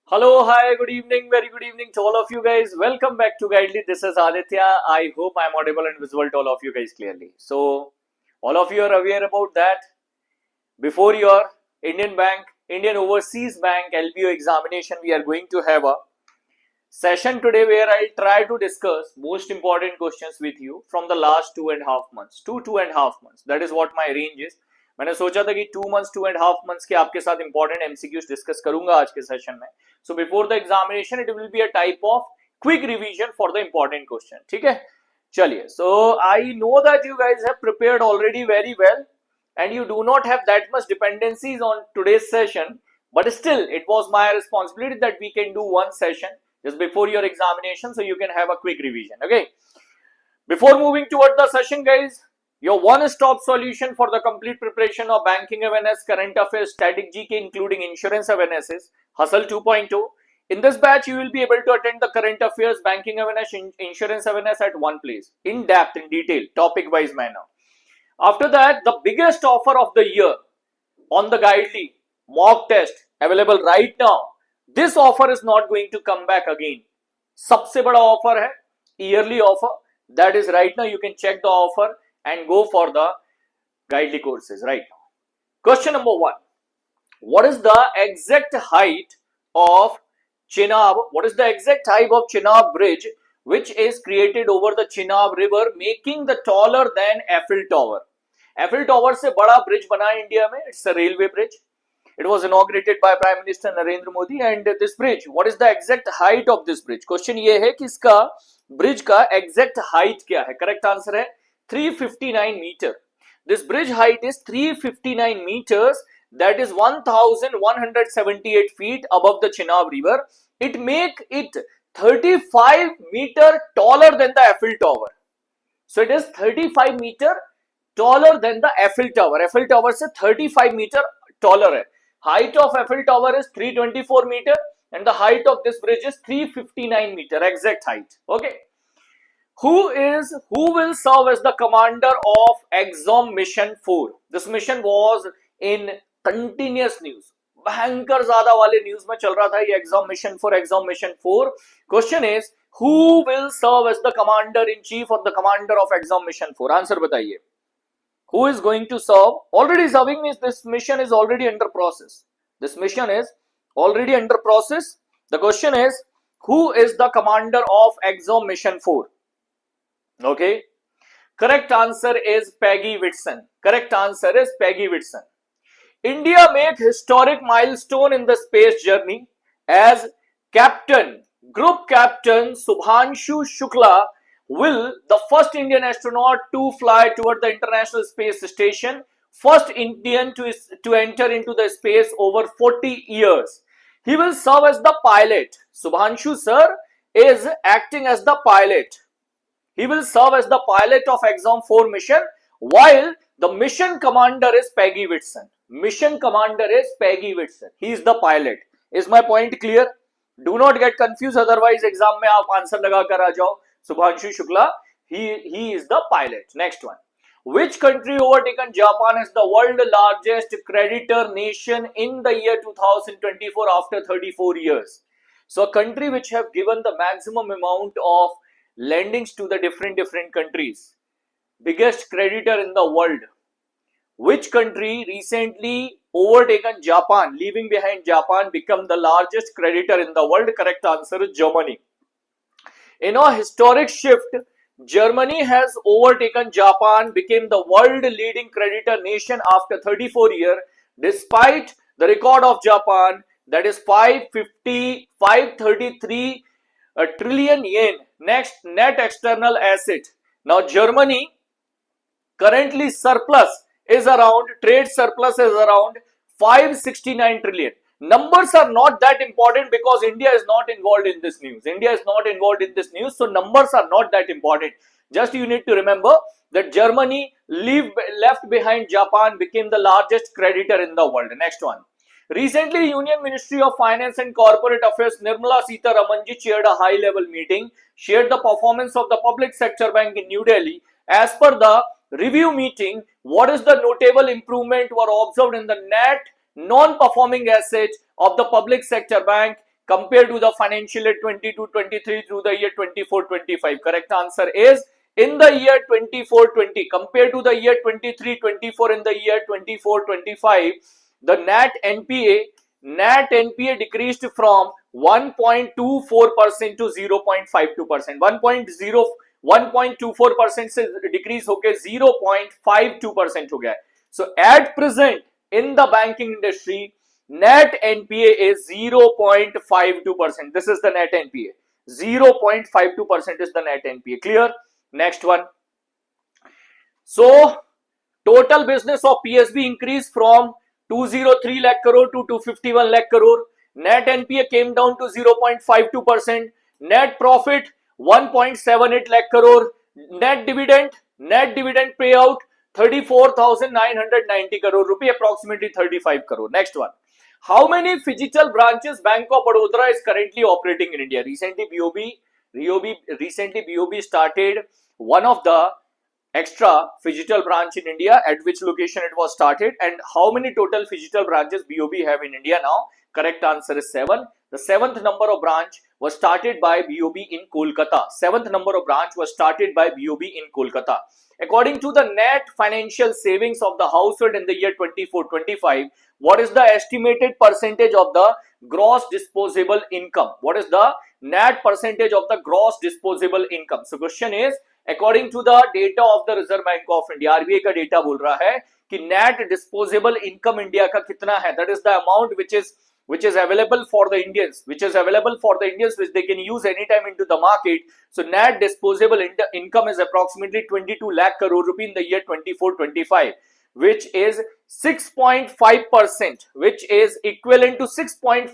Hello, hi, good evening, very good evening to all of you guys. Welcome back to Guidely. This is Aditya. I hope I'm audible and visible to all of you guys clearly. So, all of you are aware about that. Before your Indian Bank, Indian Overseas Bank LBO examination, we are going to have a session today where I'll try to discuss most important questions with you from the last 2.5 months. 2.5 months. That is what my range is. मैंने सोचा था कि 2 months 2.5 months के आपके साथ important MCQs discuss करूंगा आज के सेशन में. So before the examination it will be a type of quick revision for the important question. ठीक है, चलिए. So I know that you guys have prepared already very well and you do not have that much dependencies on today's session, but still it was my responsibility that we can do one session just before your examination so you can have a quick revision. Okay, before moving toward the session guys, your one-stop solution for the complete preparation of banking awareness, current affairs, static GK including insurance awareness is Hustle 2.0. In this batch you will be able to attend the current affairs, banking awareness, insurance awareness at one place, in depth, in detail, topic wise manner. After that, the biggest offer of the year on the Guidely mock test available right now. This offer is not going to come back again. सबसे बड़ा offer है yearly offer. That is right now. You can check the offer and go for the Guidely courses right now. Question number 1. What is the exact height of Chenab? What is the exact height of Chenab Bridge, which is created over the Chenab River, making the taller than Eiffel Tower? Eiffel Tower से बड़ा bridge बना है India में. It's a railway bridge. It was inaugurated by Prime Minister Narendra Modi. And this bridge, what is the exact height of this bridge? Question ये है कि इसका bridge का exact height क्या है? Correct answer है 359 meter. This bridge height is 359 meters. That is 1178 feet above the Chenab River. It make it 35 meter taller than the Eiffel Tower. So it is 35 meter taller than the Eiffel Tower. Eiffel Tower से 35 meter taller है. Height of Eiffel Tower is 324 meter and the height of this bridge is 359 meter. Exact height. Okay. Who will serve as the commander of Exom Mission 4? This mission was in continuous news. भयंकर ज्यादा वाले news में चल रहा था ये Exom Mission 4, Exom Mission 4. Question is, who will serve as the commander in chief or the commander of Exom Mission 4? Answer बताइए. Who is going to serve? Already serving means this mission is already under process. This mission is already under process. The question is, who is the commander of Exom Mission 4? Okay. Correct answer is Peggy Whitson. Correct answer is Peggy Whitson. India make historic milestone in the space journey as Group Captain Subhanshu Shukla will the first Indian astronaut to fly toward the International Space Station, first Indian to enter into the space over 40 years. He will serve as the pilot. Subhanshu sir is acting as the pilot. He will serve as the pilot of Exom 4 mission, while the mission commander is Peggy Whitson. Mission commander is Peggy Whitson. He is the pilot. Is my point clear? Do not get confused, otherwise exam में आप answer लगा कर आ जाओ. Subhanshu Shukla, he is the pilot. Next one. Which country overtaken Japan as the world largest creditor nation in the year 2024 after 34 years? So a country which have given the maximum amount of lendings to the different countries. Biggest creditor in the world. Which country recently overtaken Japan, leaving behind Japan, become the largest creditor in the world? Correct answer is Germany. In a historic shift, Germany has overtaken Japan, became the world leading creditor nation after 34 years, despite the record of Japan, that is 533 trillion yen next net external asset. Now Germany currently trade surplus is around 569 trillion. Numbers are not that important because India is not involved in this news. So numbers are not that important. Just you need to remember that Germany left behind Japan, became the largest creditor in the world. Next one. Recently, Union Ministry of Finance and Corporate Affairs Nirmala Sitharaman ji chaired a high-level meeting, shared the performance of the public sector bank in New Delhi. As per the review meeting, what is the notable improvement were observed in the net non-performing asset of the public sector bank? compared to the financial year 22-23 through the year 24-25? Correct answer is in the year 24-20 compared to the year 23-24 in the year 24-25, the Nat NPA decreased from 1.24% to 0.52%. 1.24% से decrease होके 0.52% हो गया. So at present in the banking industry, net NPA is 0.52%. This is the net NPA. 0.52% is the net NPA. Clear? Next one. So total business of PSB increased from 203 lakh crore to 251 lakh crore. Net NPA came down to 0.52%. Net profit 1.78 lakh crore. Net dividend payout 34,990 crore rupee, approximately 35 crore. Next one. How many physical branches Bank of Baroda is currently operating in India? Recently BOB started one of the extra physical branch in India. At which location it was started, and how many total physical branches BOB have in India now? Correct answer is 7. The 7th number of branch was started by BOB in Kolkata. 7th number of branch was started by BOB in Kolkata. According to the net financial savings of the household in the year 24-25, what is the estimated percentage of the gross disposable income? What is the net percentage of the gross disposable income? So question is, according to the data of the Reserve Bank of India, RBI का data बोल रहा है कि net disposable income India का कितना है? That is the amount which is available for the Indians, which they can use anytime into the market. So net disposable income is approximately 22 lakh crore rupee in the year 24-25, which is 6.5%, which is equivalent to 6.5%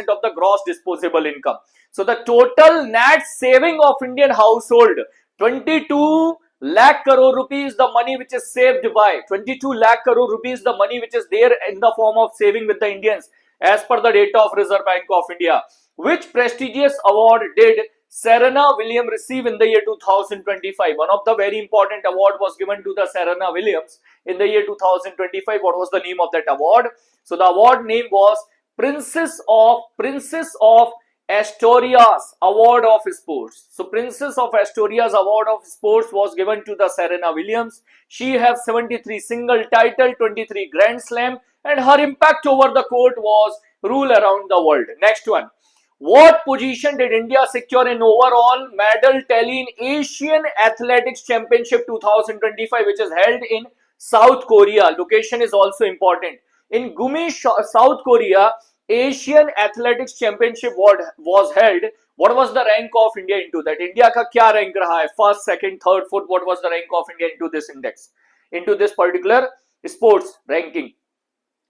of the gross disposable income. So the total net saving of Indian household, 22 lakh crore rupees, the money which is saved by 22 lakh crore rupees, the money which is there in the form of saving with the Indians, as per the data of Reserve Bank of India. Which prestigious award did Serena Williams receive in the year 2025? One of the very important award was given to the Serena Williams in the year 2025. What was the name of that award? So the award name was Princess of Asturias Award of Sports. So Princess of Asturias Award of Sports was given to the Serena Williams. She has 73 single title, 23 Grand Slam, and her impact over the court was rule around the world. Next one. What position did India secure in overall medal tally in Asian Athletics Championship 2025, which is held in South Korea? Location is also important. In Gumi, South Korea, Asian Athletics Championship was held. What was the rank of India into that? India का क्या rank रहा है? First, second, third, fourth. What was the rank of India into this index? Into this particular sports ranking,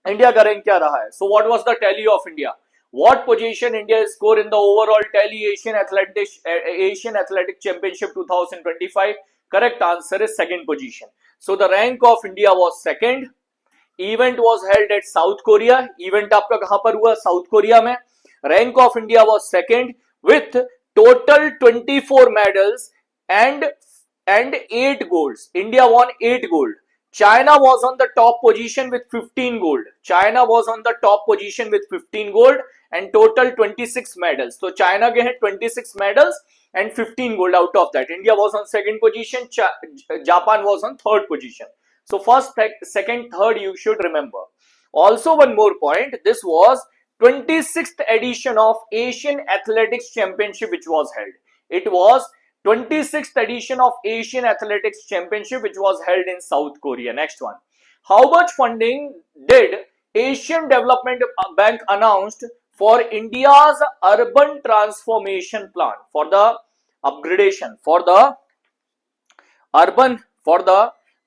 India का rank क्या रहा है? So what was the tally of India? What position India scored in the overall tally Asian Athletic Championship 2025? Correct answer is second position. So the rank of India was second. Event was held at South Korea. Event आपका कहां पर हुआ? South Korea में. Rank of India was second with total 24 medals and 8 golds. India won 8 gold. China was on the top position with 15 gold. China was on the top position with 15 gold and total 26 medals. So China had 26 medals and 15 gold out of that. India was on second position. Japan was on third position. So first, second, third you should remember. Also one more point. This was 26th edition of Asian Athletics Championship which was held. It was 26th edition of Asian Athletics Championship which was held in South Korea. Next one. How much funding did Asian Development Bank announced for India's urban transformation plan, for the upgradation, for the urban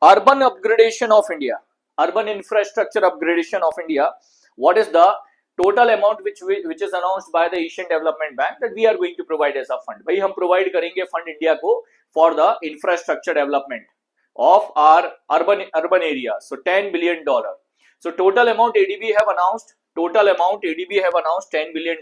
upgradation of India, urban infrastructure upgradation of India? What is the total amount which is announced by the Asian Development Bank that we are going to provide as a fund? भाई हम provide करेंगे fund India को for the infrastructure development of our urban area. So $10 billion. So total amount ADB have announced. $10 billion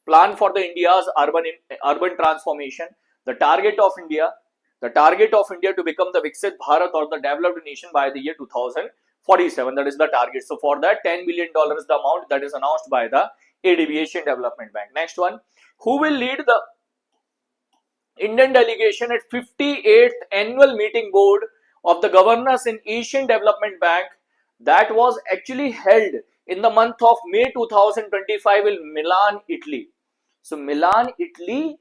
plan for the India's urban transformation. The target of India to become the Viksit Bharat or the developed nation by the year 2047. That is the target. So for that $10 billion is the amount that is announced by the ADB, Asian Development Bank. Next one, who will lead the Indian delegation at 58th annual meeting board of the governors in Asian Development Bank that was actually held in the month of May 2025 in Milan, Italy. So Milan, Italy,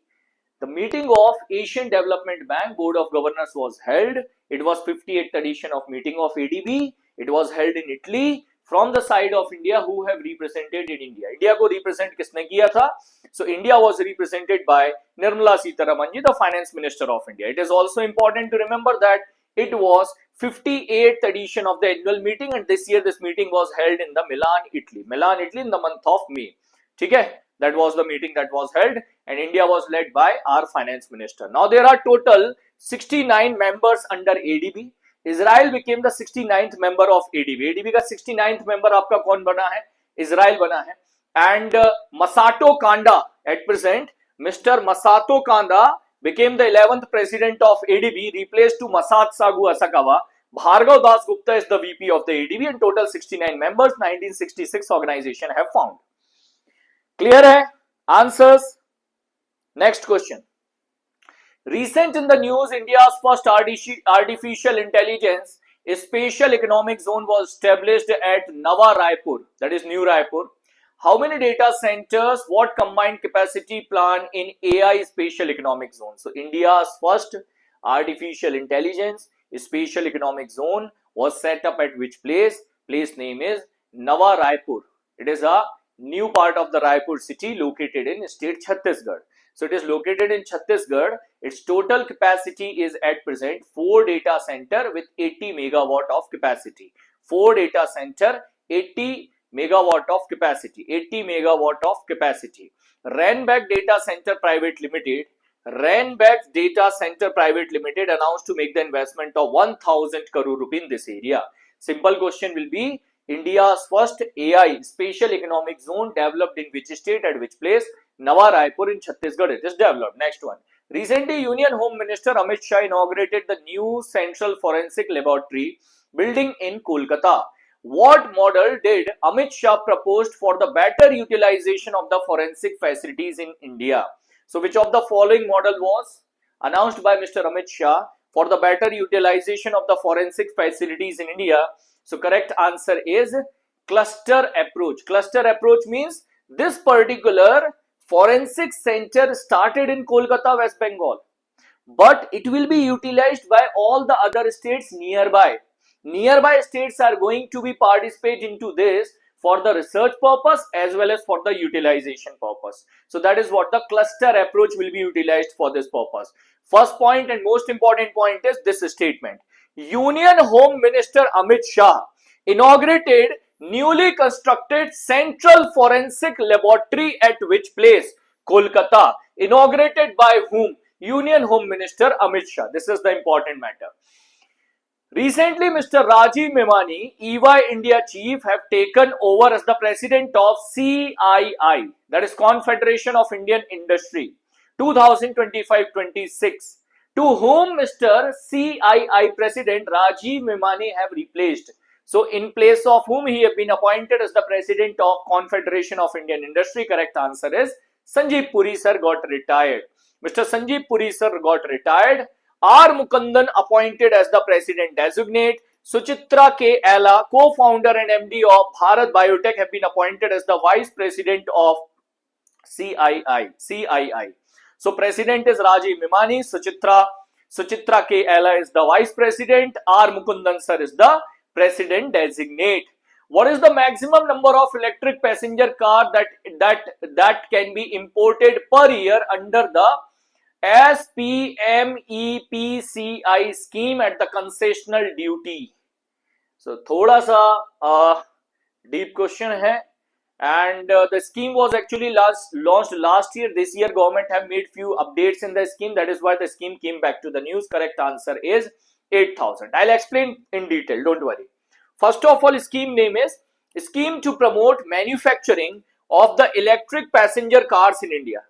the meeting of Asian Development Bank Board of Governors was held. It was 58th edition of meeting of ADB. It was held in Italy from the side of India, who have represented in India. India को represent किसने किया था? So India was represented by Nirmala Sitharaman ji, the Finance Minister of India. It is also important to remember that it was 58th edition of the annual meeting, and this year this meeting was held in the Milan, Italy. Milan, Italy in the month of May. ठीक है? That was the meeting that was held, and India was led by our finance minister. Now there are total 69 members under ADB. Israel became the 69th member of ADB. ADB का 69th member आपका कौन बना है? Israel बना है. And Masato Kanda at present, Mr. Masato Kanda became the 11th president of ADB, replaced to Masatsugu Asakawa. Bhargav Das Gupta is the VP of the ADB, and total 69 members, 1966 organization have found. Clear hai? Answers. Next question. Recent in the news, India's first artificial intelligence spatial economic zone was established at Nava Raipur, that is New Raipur. How many data centers, what combined capacity plan in AI spatial economic zone? So India's first artificial intelligence spatial economic zone was set up at which place? Place name is Nava Raipur. It is a new part of the Raipur city located in state Chhattisgarh. So it is located in Chhattisgarh. Its total capacity is at present 4 data center with 80 megawatt of capacity. 4 data center, 80 megawatt of capacity. 80 megawatt of capacity. Renback Data Center Private Limited. Renback Data Center Private Limited announced to make the investment of 1000 crore rupee in this area. Simple question will be, India's first AI spatial economic zone developed in which state, at which place? Nava Raipur in Chhattisgarh it is developed. Next one. Recently, Union Home Minister Amit Shah inaugurated the new Central Forensic Laboratory building in Kolkata. What model did Amit Shah proposed for the better utilization of the forensic facilities in India? So, which of the following model was announced by Mr. Amit Shah for the better utilization of the forensic facilities in India? So correct answer is cluster approach. Cluster approach means this particular forensic center started in Kolkata, West Bengal, but it will be utilized by all the other states nearby. Nearby states are going to be participate into this for the research purpose as well as for the utilization purpose. So that is what the cluster approach will be utilized for this purpose. First point and most important point is this statement. Union Home Minister Amit Shah inaugurated newly constructed Central Forensic Laboratory at which place? Kolkata. Inaugurated by whom? Union Home Minister Amit Shah. This is the important matter. Recently, Mr. Rajiv Memani, EY India chief, have taken over as the president of CII, that is Confederation of Indian Industry, 2025-26. To whom Mr. CII President Rajiv Memani have replaced. So, in place of whom he have been appointed as the president of Confederation of Indian Industry. Correct answer is Sanjeev Puri sir got retired. Mr. Sanjeev Puri sir got retired. R. Mukundan appointed as the president designate. Suchitra K. Ella, co-founder and MD of Bharat Biotech, have been appointed as the vice president of CII. So president is Rajiv Memani, Suchitra K. Ella is the vice president, R. Mukundan sir is the president designate. What is the maximum number of electric passenger car that can be imported per year under the SPMEPCI scheme at the concessional duty? So thoda sa deep question hai, and the scheme was actually launched last year. This year government have made few updates in the scheme, that is why the scheme came back to the news. Correct answer is 8,000. I'll explain in detail, don't worry. First of all, scheme name is Scheme to Promote Manufacturing of the Electric Passenger Cars in India.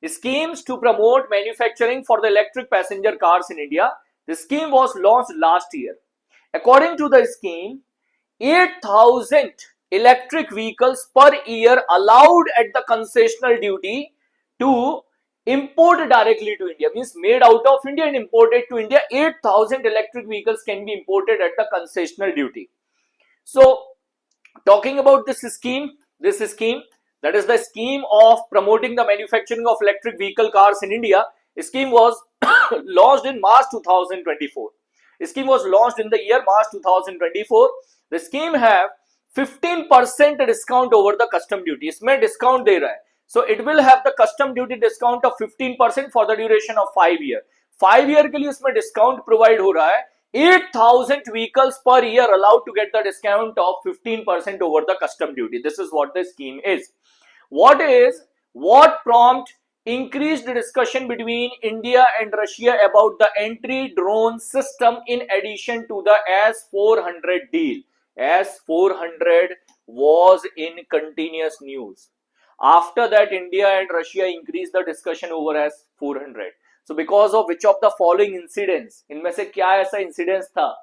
Schemes to promote manufacturing for the electric passenger cars in India. The scheme was launched last year. According to the scheme, 8,000 electric vehicles per year allowed at the concessional duty to import directly to India, means made out of India and imported to India. 8,000 electric vehicles can be imported at the concessional duty. So talking about this scheme, that is the scheme of promoting the manufacturing of electric vehicle cars in India. Scheme was launched in March 2024. Scheme was launched in the year March 2024. The scheme have 15% discount over the custom duty. इसमें discount दे रहा है. So it will have the custom duty discount of 15% for the duration of 5 years. 5 year के लिए इसमें discount provide हो रहा है. 8,000 vehicles per year allowed to get the discount of 15% over the custom duty. This is what the scheme is. What prompt increased discussion between India and Russia about the anti-drone system in addition to the S-400 deal? S-400 was in continuous news. After that, India and Russia increased the discussion over S-400. So because of which of the following incidents, इनमें से क्या ऐसा incidents था?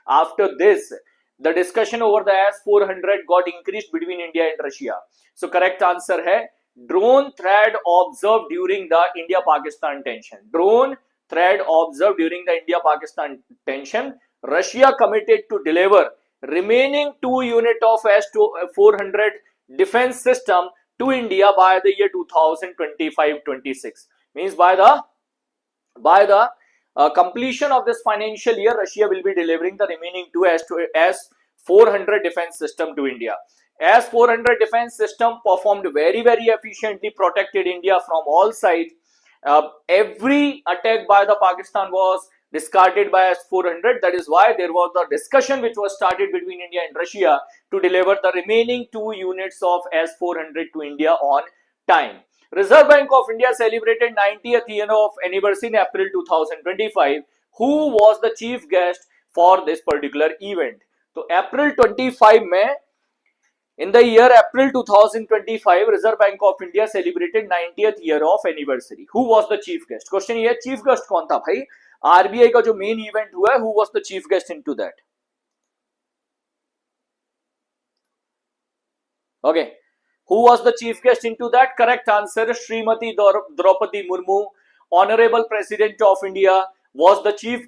After this, the discussion over the S-400 got increased between India and Russia. So correct answer है drone threat observed during the India-Pakistan tension. Drone threat observed during the India-Pakistan tension. Russia committed to deliver remaining 2 units of S-400 defense system to India by the year 2025-26. Means by the completion of this financial year, Russia will be delivering the remaining 2 S-400 defense system to India. S-400 defense system performed very, very efficiently, protected India from all sides. Every attack by the Pakistan was discarded by S-400. That is why there was the discussion which was started between India and Russia to deliver the remaining 2 units of S-400 to India on time. Reserve Bank of India celebrated 90th year of anniversary in April 2025. Who was the chief guest for this particular event? So April 25 में in the year April 2025, Reserve Bank of India celebrated 90th year of anniversary. Who was the chief guest? Question ये chief guest कौन था भाई? RBI का जो main event हुआ है, who was the chief guest into that? Okay. Who was the chief guest into that? Correct answer, Srimati Draupadi Murmu, Honorable President of India, was the chief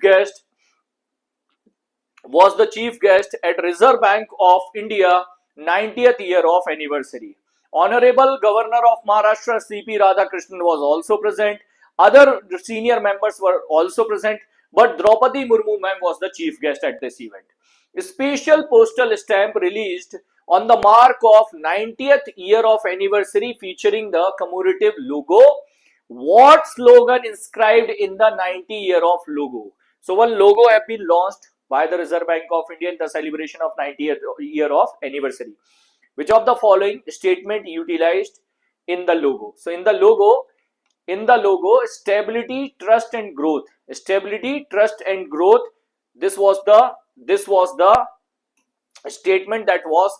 guest at Reserve Bank of India 90th year of anniversary. Honorable Governor of Maharashtra C.P. Radhakrishnan was also present. Other senior members were also present, but Draupadi Murmu ma'am was the chief guest at this event. A special postal stamp released on the mark of 90th year of anniversary featuring the commemorative logo. What slogan inscribed in the 90 year of logo? So one logo have been launched by the Reserve Bank of India in the celebration of 90th year of anniversary. Which of the following statement utilized in the logo? So in the logo, stability, trust and growth. Stability, trust and growth. This was the statement that was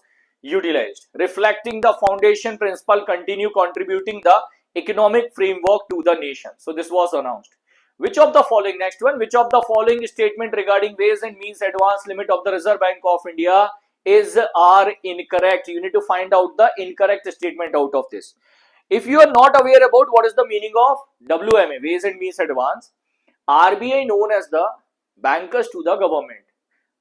utilized, reflecting the foundation principle, continue contributing the economic framework to the nation. So this was announced. Which of the following, next one, which of the following statement regarding ways and means advance limit of the Reserve Bank of India are incorrect? You need to find out the incorrect statement out of this. If you are not aware about what is the meaning of WMA, ways and means advance, RBI known as the bankers to the government.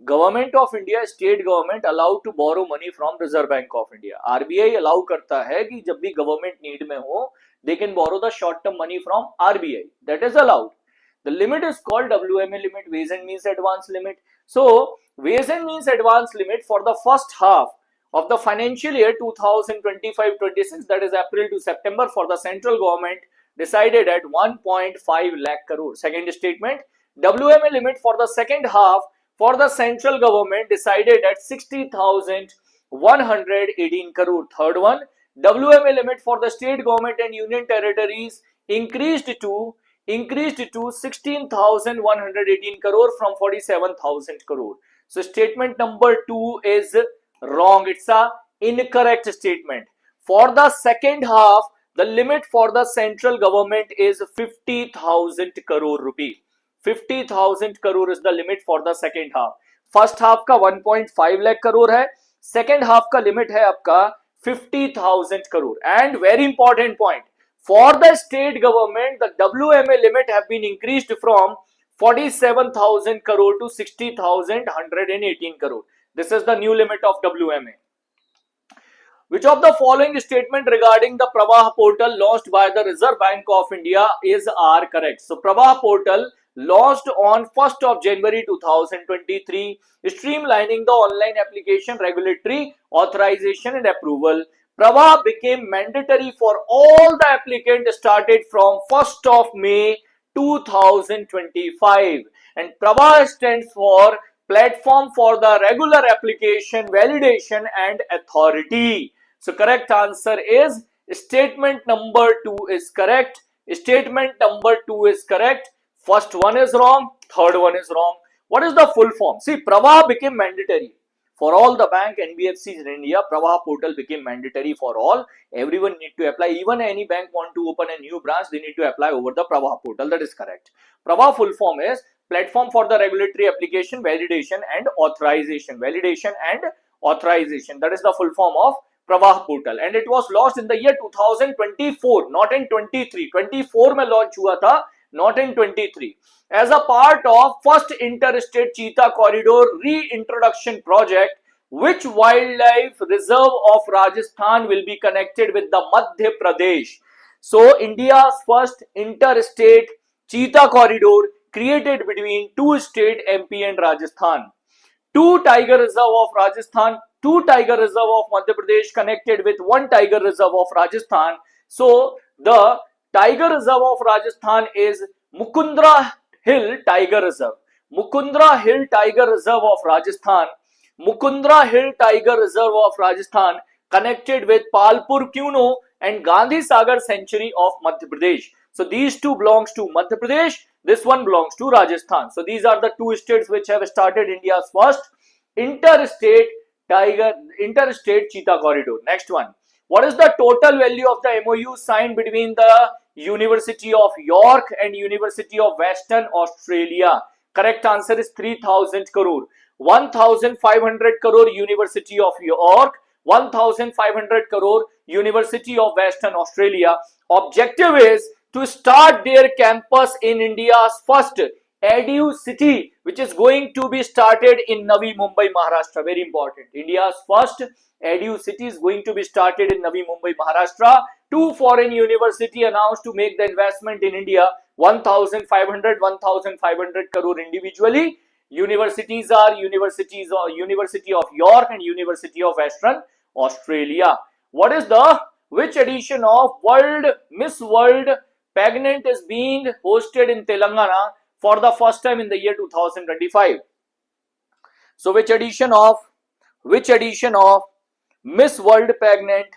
Government of India, state government allowed to borrow money from Reserve Bank of India. RBI allow करता है कि जब भी government need में हो, they can borrow the short term money from RBI. That is allowed. The limit is called WMA limit, ways and means advance limit. So ways and means advance limit for the first half of the financial year 2025-26, that is April to September, for the central government decided at 1.5 lakh crore. Second statement, WMA limit for the second half for the central government decided at 60,118 crore. Third one, WMA limit for the state government and union territories increased to 16,118 crore from 47,000 crore. So statement number 2 is wrong. It's a incorrect statement. For the second half, the limit for the central government is 50,000 crore rupee. 50,000 crore is the limit for the second half. First half का 1.5 lakh crore है, second half का limit है आपका 50,000 crore. And very important point, for the state government the WMA limit have been increased from 47,000 crore to 60,118 crore. This is the new limit of WMA. Which of the following statement regarding the Pravah portal launched by the Reserve Bank of India are correct? So Pravah portal launched on 1st of January 2023, streamlining the online application regulatory authorization and approval. Pravah became mandatory for all the applicants started from 1st of May 2025, and Pravah stands for Platform for the Regular Application, Validation and Authority. So correct answer is statement number 2 is correct. Statement number 2 is correct. First one is wrong, third one is wrong. What is the full form? See, Pravah became mandatory for all the bank NBFCs in India. Pravah portal became mandatory for all. Everyone need to apply. Even any bank want to open a new branch, they need to apply over the Pravah portal. That is correct. Pravah full form is Platform for the Regulatory Application, Validation and Authorization. Validation and Authorization. That is the full form of Pravah portal, and it was launched in the year 2024, not in 23. 24 में launch हुआ था, not in 23. As a part of first interstate cheetah corridor reintroduction project, which wildlife reserve of Rajasthan will be connected with the Madhya Pradesh? So India's first interstate cheetah corridor created between two states MP and Rajasthan. Two tiger reserve of Rajasthan, two tiger reserve of Madhya Pradesh connected with one tiger reserve of Rajasthan. So the tiger reserve of Rajasthan is Mukundra Hill Tiger Reserve. Mukundra Hill Tiger Reserve of Rajasthan. Mukundra Hill Tiger Reserve of Rajasthan connected with Palpur Kuno and Gandhi Sagar Sanctuary of Madhya Pradesh. So these two belongs to Madhya Pradesh. This one belongs to Rajasthan. So these are the two states which have started India's first interstate cheetah corridor. Next one. What is the total value of the MOU signed between the University of York and University of Western Australia? Correct answer is 3,000 crore. 1,500 crore University of York, 1,500 crore University of Western Australia. Objective is to start their campus in India's first Edu city, which is going to be started in Navi Mumbai, Maharashtra. Very important. India's first Edu city is going to be started in Navi Mumbai, Maharashtra. Two foreign universities announced to make the investment in India, 1,500 crore individually. Universities are University of York and University of Western Australia. What is the which edition of Miss World Pageant is being hosted in Telangana for the first time in the year 2025? So which edition of Miss World Pageant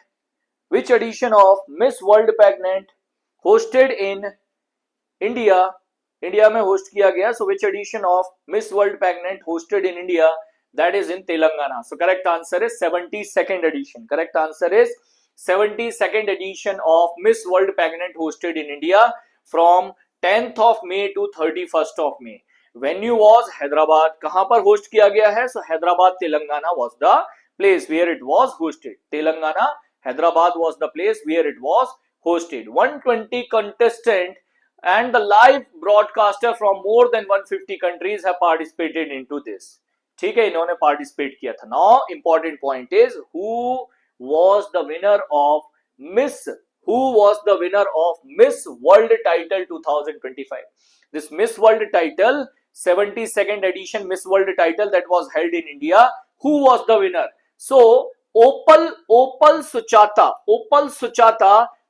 hosted in India में host किया गया? So which edition of Miss World Pageant hosted in India? That is in Telangana. So correct answer is 72nd edition. Correct answer is 72nd edition of Miss World Pageant hosted in India from 10th of May to 31st of May. Venue was Hyderabad. कहां पर host किया गया है? So Hyderabad, Telangana was the place where it was hosted. Telangana, Hyderabad was the place where it was hosted. 120 contestant and the live broadcaster from more than 150 countries have participated into this. ठीक है, इन्होंने participate किया था. Now important point is who was the winner of Miss World title 2025? This Miss World title, 72nd edition Miss World title that was held in India. Who was the winner? So Opal Suchata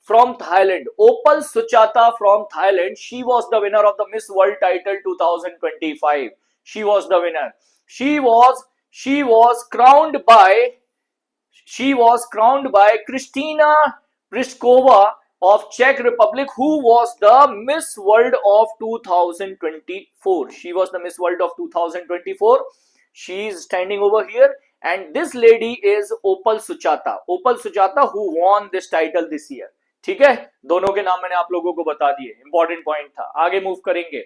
from Thailand. She was the winner of the Miss World title 2025. She was the winner. She was crowned by Kristina Pliskova of Czech Republic, who was the Miss World of 2024. She was the Miss World of 2024. She is standing over here, and this lady is Opal Suchata, who won this title this year. ठीक है, दोनों के नाम मैंने आप लोगों को बता दिए. इंपॉर्टेंट पॉइंट था. आगे मूव करेंगे.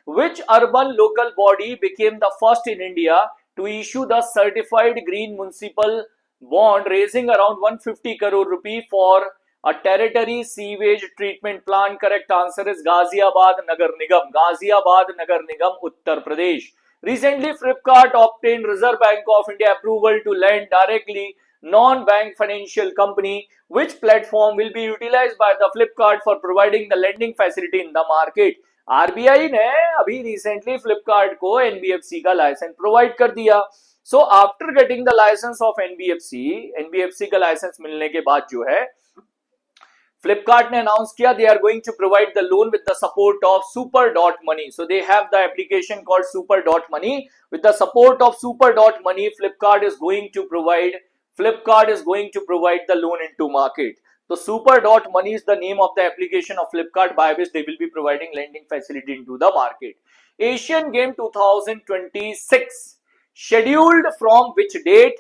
Which urban local body became the first in India to issue the certified green municipal bond raising around 150 crore rupee for a territory sewage treatment plant. Correct answer is Ghaziabad Nagar Nigam. Ghaziabad Nagar Nigam, Uttar Pradesh. Recently, Flipkart obtained Reserve Bank of India approval to lend directly non-bank financial company. Which platform will be utilized by the Flipkart for providing the lending facility in the market? RBI ने अभी recently Flipkart को NBFC का licence provide कर दिया. So after getting the license of NBFC का license मिलने के बाद जो है Flipkart ने अनाउंस किया they are going to provide the loan with the support of Super Dot Money. So they have the application called Super Dot Money. With the support of Super Dot Money, Flipkart is going to provide the loan into market. So Super Dot Money is the name of the application of Flipkart by which they will be providing lending facility into the market. Asian Game 2026 scheduled from which date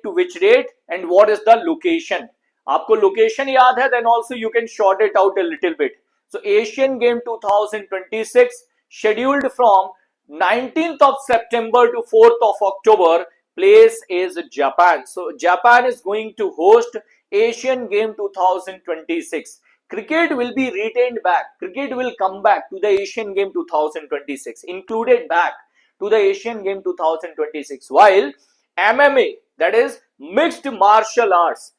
to which date, and what is the location? आपको location याद है, then also you can short it out a little bit. So Asian Game 2026 scheduled from 19th of September to 4th of October. Place is Japan. So Japan is going to host Asian Game 2026. Cricket will be retained back. Cricket will come back to the Asian Game 2026, included back to the Asian Game 2026. While MMA, that is mixed martial arts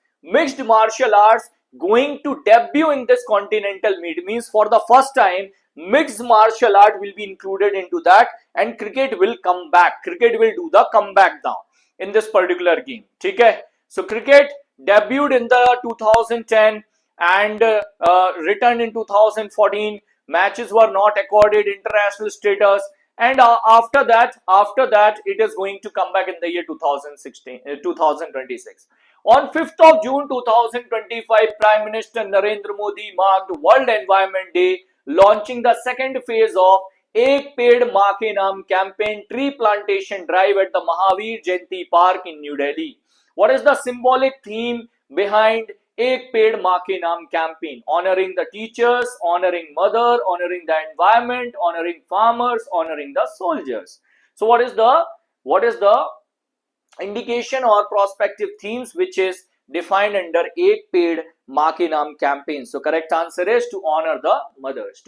going to debut in this continental meet. Means for the first time mixed martial art will be included into that, and cricket will come back. Cricket will do the comeback now in this particular game. ठीक है? So cricket debuted in the 2010 and returned in 2014. Matches were not accorded international status, and after that it is going to come back in the year 2026. On 5th of June 2025, Prime Minister Narendra Modi marked World Environment Day, launching the second phase of Ek Ped Maa Ke Naam campaign tree plantation drive at the Mahavir Jayanti Park in New Delhi. What is the symbolic theme behind Ek Ped Maa Ke Naam campaign? Honoring the teachers, honoring mother, honoring the environment, honoring farmers, honoring the soldiers. So what is the indication or prospective themes which is defined under Ek Ped Maa Ke Naam campaign? So correct answer is to honor the mothers.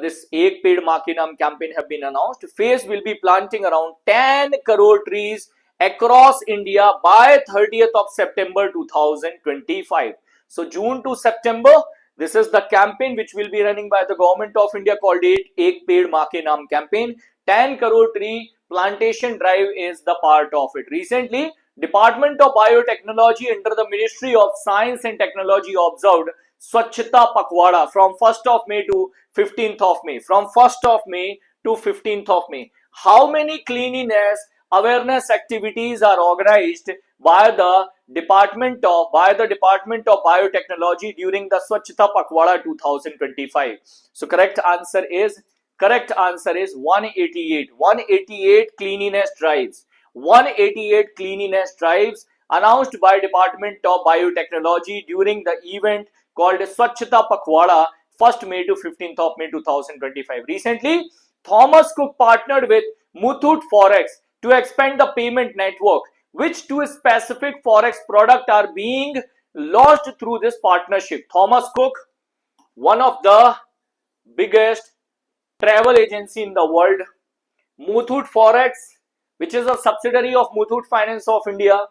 This Ek Ped Maa Ke Naam campaign have been announced. Phase will be planting around 10 crore trees across India by 30th of September 2025. So June to September, this is the campaign which will be running by the government of India called Ek Ped Maa Ke Naam campaign. 10 crore tree plantation drive is the part of it. Recently, Department of Biotechnology under the Ministry of Science and Technology observed Swachhata Pakhwada from 1st of May to 15th of May. From 1st of May to 15th of May. How many cleanliness awareness activities are organized by the Department of Biotechnology during the Swachhata Pakhwada 2025? So correct answer is 188. 188 cleanliness drives. 188 cleanliness drives announced by Department of Biotechnology during the event called Swachhata Pakhwada 1st May to 15th of May 2025. Recently, Thomas Cook partnered with Muthoot Forex to expand the payment network. Which two specific forex products are being launched through this partnership? Thomas Cook, one of the biggest travel agency in the world. Muthoot Forex, which is a subsidiary of Muthoot Finance of India,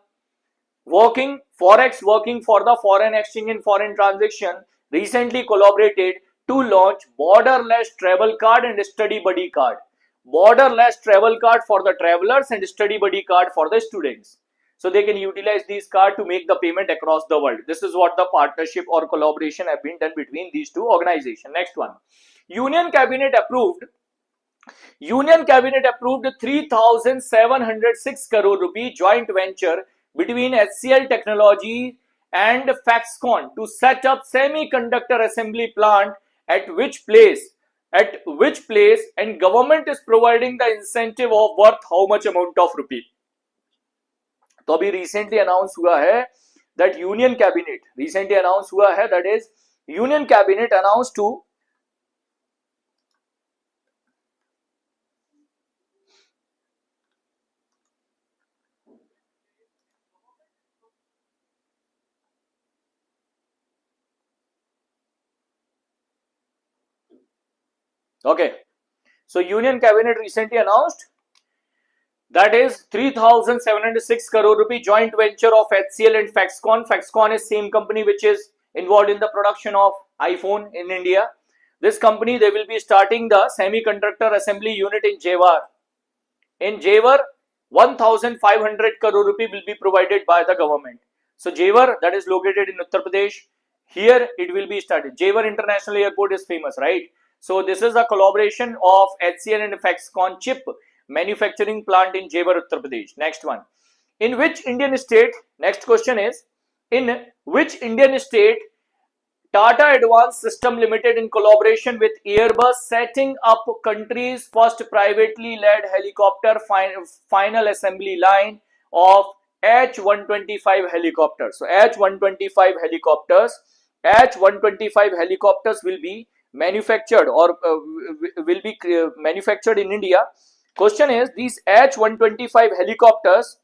working for the foreign exchange and foreign transaction, recently collaborated to launch borderless travel card and study buddy card. Borderless travel card for the travelers and study buddy card for the students. So they can utilize these cards to make the payment across the world. This is what the partnership or collaboration have been done between these two organizations. Next one. Union Cabinet approved 3,706 crore rupee joint venture between HCL Technology and Foxconn to set up semiconductor assembly plant at which place, and government is providing the incentive of worth how much amount of rupee? तो अभी recently announced हुआ है that Union Cabinet announced to Okay, so Union Cabinet recently announced that is 3,706 crore rupee joint venture of HCL and Foxconn. Foxconn is same company which is involved in the production of iPhone in India. This company, they will be starting the semiconductor assembly unit in Jewar. In Jewar, 1,500 crore rupee will be provided by the government. So Jewar, that is located in Uttar Pradesh. Here it will be started. Jewar International Airport is famous, right? So this is a collaboration of HCL and Foxconn chip manufacturing plant in Jewar, Uttar Pradesh. Next one. In which Indian state, next question is, in which Indian state Tata Advanced System Limited in collaboration with Airbus setting up country's first privately led helicopter final assembly line of H-125 helicopters. So H-125 helicopters will be manufactured or will be manufactured in India. Question is, these H-125 helicopters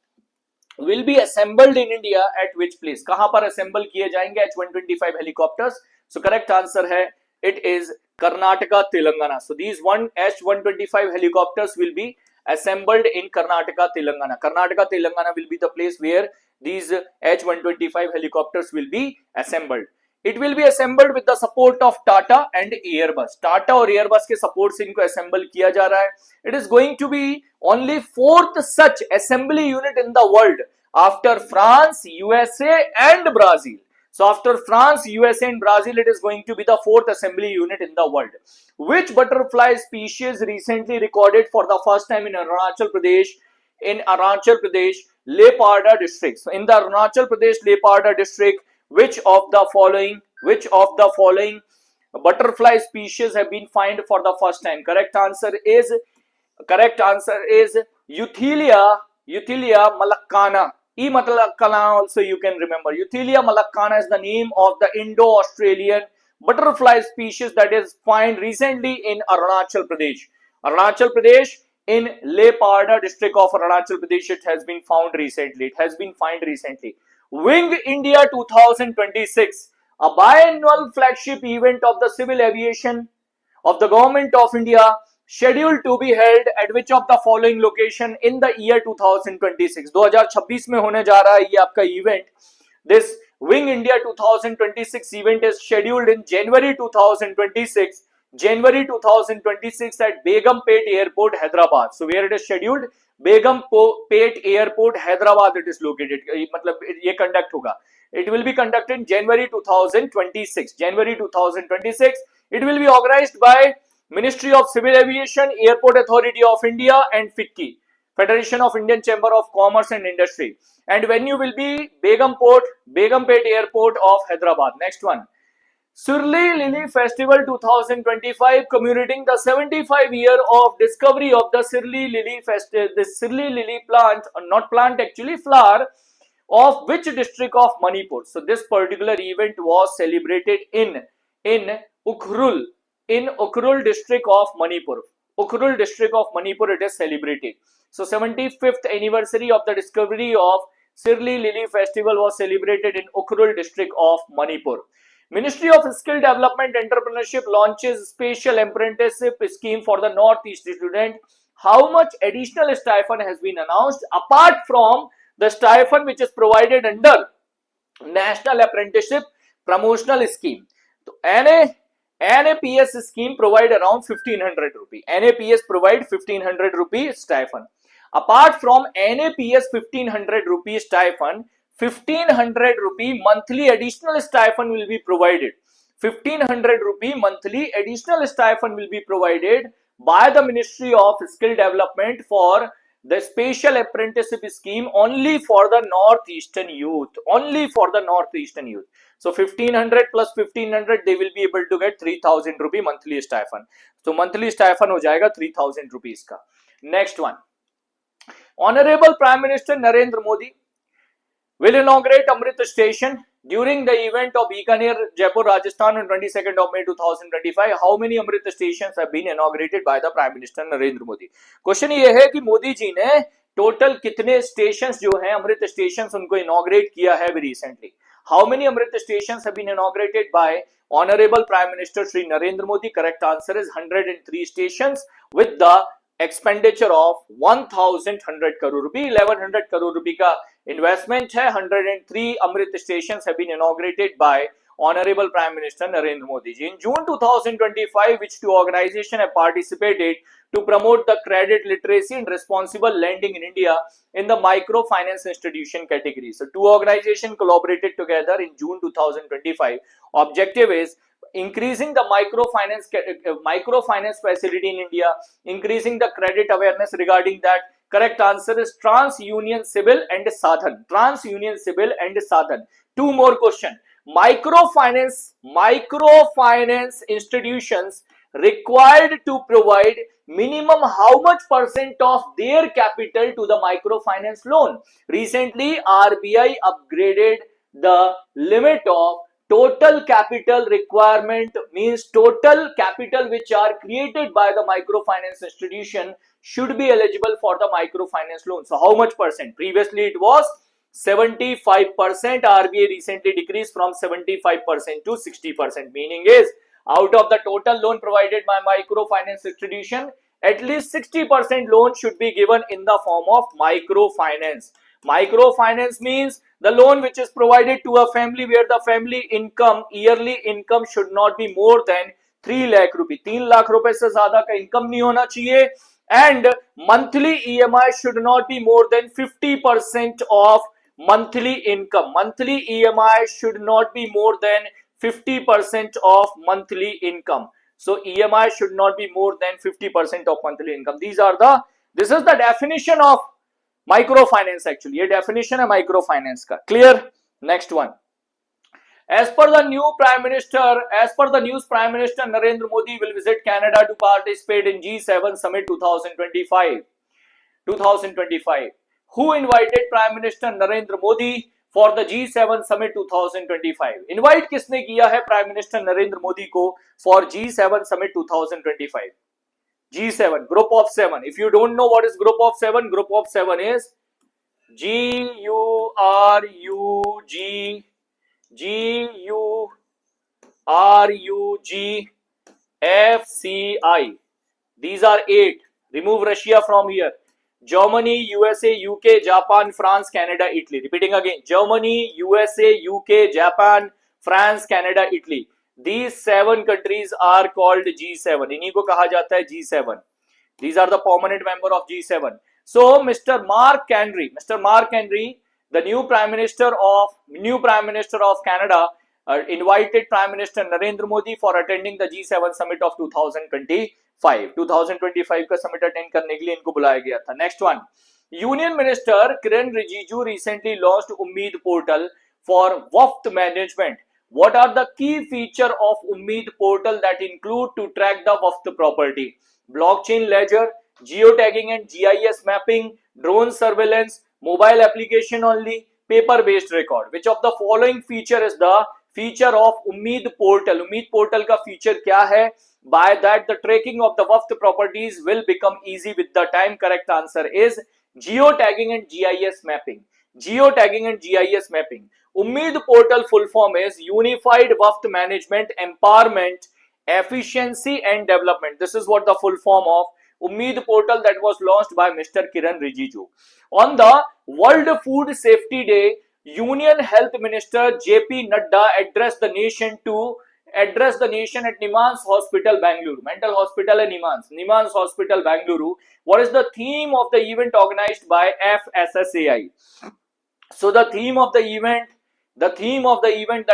will be assembled in India at which place? कहां पर assemble किए जाएंगे H-125 helicopters? So correct answer है, it is Karnataka, Telangana. So these H-125 helicopters will be assembled in Karnataka, Telangana. Karnataka, Telangana will be the place where these H-125 helicopters will be assembled. It will be assembled with the support of Tata and Airbus. Tata और Airbus के support से इनको assemble किया जा रहा है. It is going to be only fourth such assembly unit in the world after France, USA and Brazil. So after France, USA and Brazil, it is going to be the fourth assembly unit in the world. Which butterfly species recently recorded for the first time in Arunachal Pradesh? In Arunachal Pradesh, Leparda district. So in the Arunachal Pradesh Leparda district, which of the following butterfly species have been found for the first time? Correct answer is Euthelia malaccana. E malaccana also you can remember. Euthelia malaccana is the name of the Indo-Australian butterfly species that is found recently in Arunachal Pradesh. Arunachal Pradesh, in Leparda district of Arunachal Pradesh, it has been found recently. Wing India 2026, a biannual flagship event of the civil aviation of the government of India, scheduled to be held at which of the following location in the year 2026? 2026 में होने जा रहा है ये आपका event. This Wing India 2026 event is scheduled in January 2026 at Begumpet Airport, Hyderabad. So where it is scheduled? Begumpet Airport, Hyderabad it is located. मतलब ये conduct होगा. It will be conducted in January 2026. It will be organized by Ministry of Civil Aviation, Airport Authority of India and FICCI, Federation of Indian Chamber of Commerce and Industry. And venue will be Begumpet Airport of Hyderabad. Next one. Sirli Lily Festival 2025, commemorating the 75 year of discovery of the Sirli Lily plant, not plant actually, flower of which district of Manipur? So this particular event was celebrated in Ukhrul district of Manipur. Ukhrul district of Manipur it is celebrated. So 75th anniversary of the discovery of Sirli Lily Festival was celebrated in Ukhrul district of Manipur. Ministry of Skill Development Entrepreneurship launches special apprenticeship scheme for the Northeast student. How much additional stipend has been announced apart from the stipend which is provided under National Apprenticeship Promotional Scheme? So NAPS scheme provide around 1500 rupee. NAPS provide 1500 rupee stipend. Apart from NAPS 1500 rupee stipend, 1500 rupee monthly additional stipend will be provided. 1500 rupee monthly additional stipend will be provided by the Ministry of Skill Development for the special apprenticeship scheme only for the northeastern youth. So 1500 plus 1500 they will be able to get 3000 rupee monthly stipend. So monthly stipend हो जाएगा 3000 rupees का. Next one. Honorable Prime Minister Narendra Modi will inaugurate Amrit Station during the event of Bikaner, Jaipur, Rajasthan on 22nd of May 2025. How many Amrit stations have been inaugurated by the Prime Minister Narendra Modi? Question ये है कि मोदी जी ने total कितने stations जो हैं अमृत stations उनको inaugurate किया है recently. How many Amrit stations have been inaugurated by Honorable Prime Minister Shri Narendra Modi? Correct answer is 103 stations with the expenditure of 1100 crore rupee. 1100 crore rupee का investment है. 103 Amrit stations have been inaugurated by Honorable Prime Minister Narendra Modi ji. In June 2025, which two organizations have participated to promote the credit literacy and responsible lending in India in the microfinance institution category. So two organizations collaborated together in June 2025. Objective is increasing the microfinance facility in India, increasing the credit awareness regarding that. Correct answer is TransUnion Civil and Sadhan. TransUnion Civil and Sadhan. Two more questions. Microfinance institutions required to provide minimum how much % of their capital to the microfinance loan? Recently, RBI upgraded the limit of total capital requirement, means total capital which are created by the microfinance institution should be eligible for the microfinance loan. So how much %? Previously it was 75%. RBI recently decreased from 75% to 60%. Meaning is, out of the total loan provided by microfinance institution, at least 60% loan should be given in the form of microfinance. Microfinance means the loan which is provided to a family where the family income, yearly income should not be more than 3 lakh rupee. 3 lakh रुपए से ज्यादा का income नहीं होना चाहिए, and monthly EMI should not be more than 50% of monthly income. Monthly EMI should not be more than 50% of monthly income. So EMI should not be more than 50% of monthly income. This is the definition of microfinance. Actually ये definition है microfinance का. Clear? Next one. As per the news, Prime Minister Narendra Modi will visit Canada to participate in G7 Summit 2025. Who invited Prime Minister Narendra Modi for the G7 Summit 2025? Invite किसने किया है Prime Minister Narendra Modi को for G7 Summit 2025? G7, Group of 7. If you don't know what is Group of 7, Group of 7 is GURUGFCI. These are 8. Remove Russia from here. Germany, USA, UK, Japan, France, Canada, Italy. Repeating again. Germany, USA, UK, Japan, France, Canada, Italy. These 7 countries are called G7. इन्हीं को कहा जाता है G7. These are the permanent member of G7. So Mr. Mark Henry, the new Prime Minister of Canada, invited Prime Minister Narendra Modi for attending the G7 Summit of 2025. 2025 का summit attend करने के लिए इनको बुलाया गया था. Next one. Union Minister Kiran Rijiju recently launched Umeed portal for waft management. What are the key feature of Umeed portal that include to track the waft property? Blockchain ledger, geotagging and GIS mapping, drone surveillance, mobile application only, paper-based record. Which of the following feature is the feature of Umeed portal? Umeed portal का feature क्या है? By that the tracking of the waft properties will become easy with the time. Correct answer is geotagging and GIS mapping. Geotagging and GIS mapping. Umeed portal full form is Unified Waft Management, Empowerment, Efficiency and Development. This is what the full form of Umeed portal that was launched by Mr. Kiran Rijiju. On the World Food Safety Day, Union Health Minister JP Nadda addressed the nation at Nimans Hospital, Bangalore. Mental Hospital in Nimans Hospital, Bangalore. What is the theme of the event organized by FSSAI? So the theme of the event that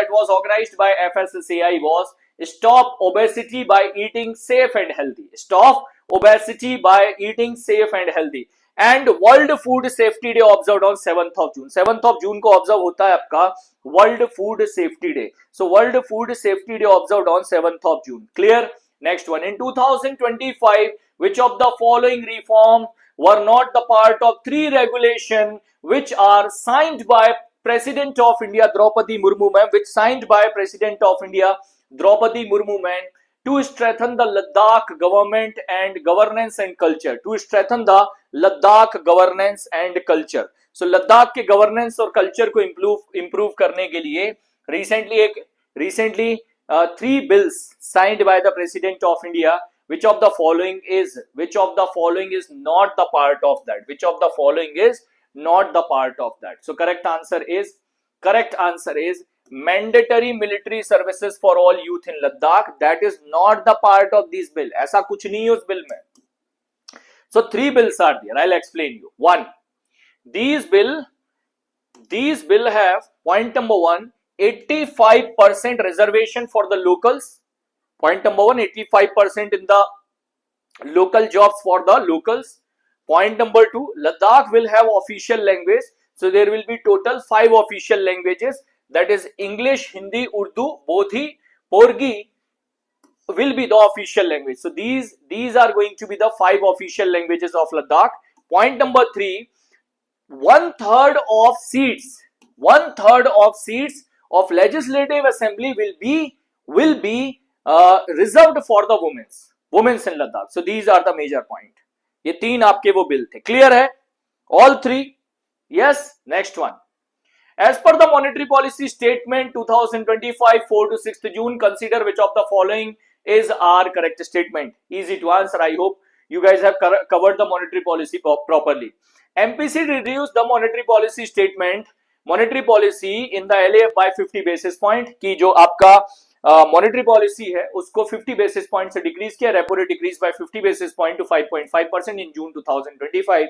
was organized by FSSAI was Stop Obesity by Eating Safe and Healthy. Stop Obesity by Eating Safe and Healthy. And World Food Safety Day observed on 7th of June. 7th of June को observe होता है आपका World Food Safety Day. So World Food Safety Day observed on 7th of June. Clear? Next one. In 2025, which of the following reform were not the part of 3 regulations which are signed by President of India Draupadi Murmu ma'am, to to strengthen the Ladakh government and governance and culture. To strengthen the Ladakh governance and culture. So Ladakh के governance और culture को improve करने के लिए recently 3 bills signed by the President of India. Which of the following is not the part of that? Which of the following is not the part of that? So correct answer is mandatory military services for all youth in Ladakh. That is not the part of this bill. ऐसा कुछ नहीं है उस bill में. So 3 bills are there. I'll explain you. 1. These bill have point number 1, 85% reservation for the locals. Point number 1, 85% in the local jobs for the locals. Point number 2, Ladakh will have official language. So there will be total 5 official languages. That is English, Hindi, Urdu, Bodhi, Porgi will be the official language. So these are going to be the 5 official languages of Ladakh. Point number 3, one third of seats of legislative assembly will be reserved for the women's in Ladakh. So these are the major point. ये 3 आपके वो bill थे. Clear है? All 3? Yes. Next one. As per the monetary policy statement 2025 4 to 6th June, consider which of the following is our correct statement. Easy to answer. I hope you guys have covered the monetary policy properly. MPC reduced the monetary policy statement, monetary policy in the LAF by 50 basis point. कि जो आपका monetary policy है उसको 50 basis point से decrease किया, repo rate decreased by 50 basis point to 5.5% in June 2025.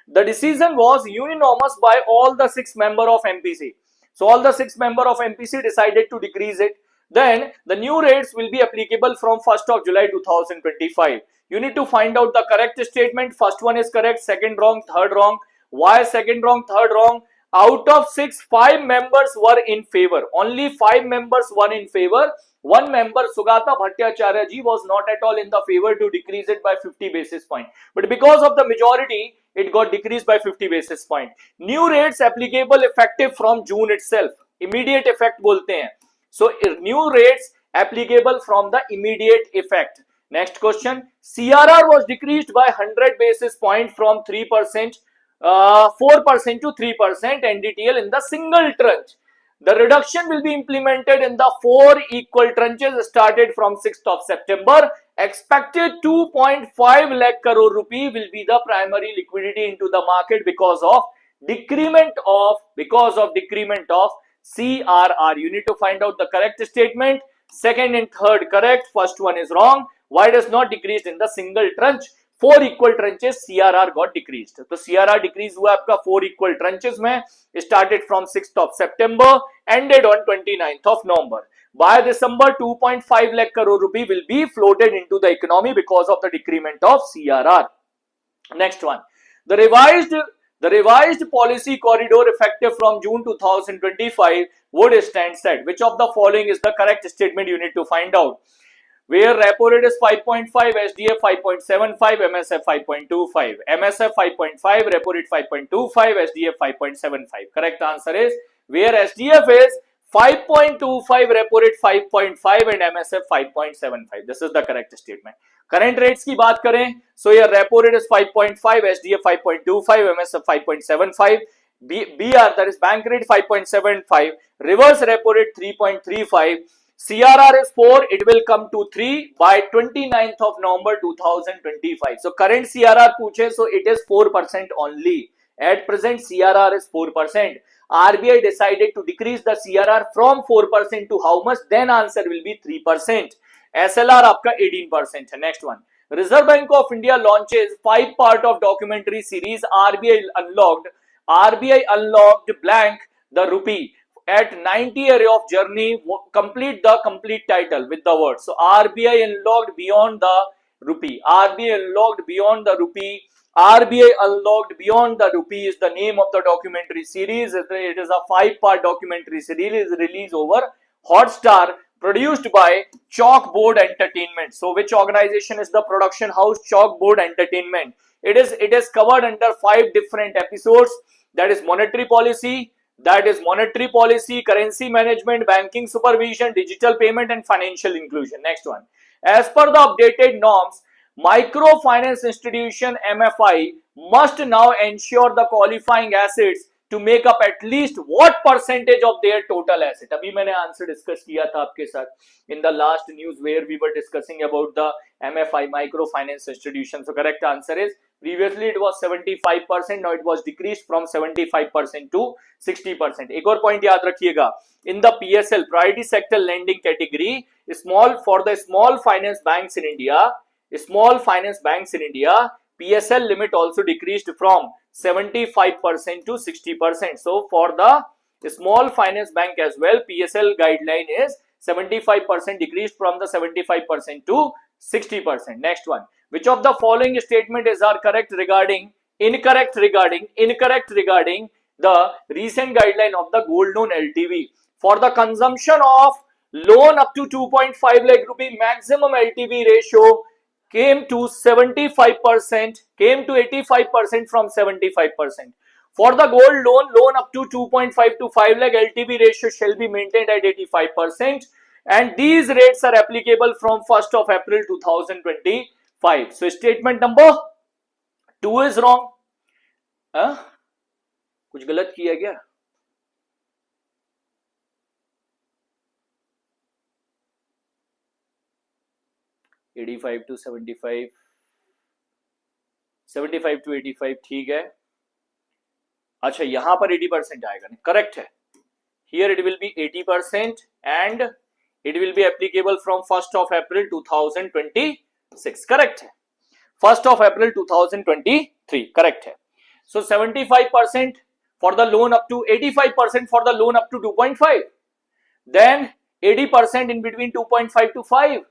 The decision was unanimous by all the 6 members of MPC. So all the 6 members of MPC decided to decrease it. Then the new rates will be applicable from 1st of July 2025. You need to find out the correct statement. First one is correct, second wrong, third wrong. Why second wrong, third wrong? Out of 6, 5 members were in favor. Only 5 members were in favor. One member, Sugata Bhattacharya ji, was not at all in the favor to decrease it by 50 basis point. But because of the majority, it got decreased by 50 basis point. New rates applicable effective from June itself. Immediate effect बोलते हैं. So new rates applicable from the immediate effect. Next question. CRR was decreased by 100 basis point from 3%, 4% to 3% NDTL in the single tranche. The reduction will be implemented in the 4 equal tranches started from 6th of September. Expected 2.5 lakh crore rupee will be the primary liquidity into the market because of decrement of CRR. You need to find out the correct statement. Second and third correct. First one is wrong. Why does not decreased in the single tranche? 4 equal tranches CRR got decreased. तो CRR decrease हुआ आपका 4 equal tranches में. Started from 6th of September, ended on 29th of November. By December, 2.5 lakh crore rupee will be floated into the economy because of the decrement of CRR. Next one. The revised policy corridor effective from June 2025 would stand set. Which of the following is the correct statement? You need to find out. Where repo rate is 5.5, SDF 5.75, MSF 5.25. MSF 5.5, repo rate 5.25, SDF 5.75. Correct answer is where SDF is 5.25, repo rate 5.5 and MSF 5.75. This is the correct statement. Current rates की बात करें, so your repo rate is 5.5, SDF 5.25, MSF 5.75. BR, that is bank rate 5.75, reverse repo rate 3.35. CRR is 4, it will come to 3 by 29th of November 2025. So current CRR पूछे, so it is 4% only. At present CRR is 4%. RBI decided to decrease the CRR from 4% to how much? Then answer will be 3%. SLR आपका 18% है. Next one. Reserve Bank of India launches 5-part of documentary series RBI Unlocked blank the rupee. At 90 area of journey, complete the complete title with the word. So RBI unlocked beyond the rupee. RBI unlocked beyond the rupee. RBI unlocked beyond the rupee is the name of the documentary series. It is a 5-part documentary series released over Hotstar, produced by Chalkboard Entertainment. So which organization is the production house? Chalkboard Entertainment. It is covered under 5 different episodes. That is monetary policy, That is monetary policy, currency management, banking supervision, digital payment, and financial inclusion. Next one. As per the updated norms, microfinance institution MFI must now ensure the qualifying assets to make up at least what percentage of their total asset. अभी मैंने answer discuss किया था आपके साथ in the last news where we were discussing about the MFI, microfinance institution. So correct answer is previously it was 75%, now it was decreased from 75% to 60%. एक और point याद रखिएगा, in the PSL priority sector lending category, for the small finance banks in India, PSL limit also decreased from 75% to 60%. So for the small finance bank as well, PSL guideline is 75% decreased from the 75% to 60%. Next one. Which of the following statements are incorrect regarding the recent guideline of the gold loan LTV? For the consumption of loan up to 2.5 lakh rupee, maximum LTV ratio came to 75%, came to 85% from 75%. For the gold loan up to 2.5 to 5 lakh, LTV ratio shall be maintained at 85%, and these rates are applicable from 1st of April 2025. So statement number 2 is wrong. कुछ गलत किया क्या? $85 to 75, 75 to 85 ठीक है. अच्छा यहां पर 80% आएगा नहीं, करेक्ट है. Here it will be 80% and it will be applicable from 1st of April 2026. Correct है. 1st of April 2023. Correct है. So 75% for the loan up to 85% for the loan up to 2.5. Then 80% in between 2.5 to 5.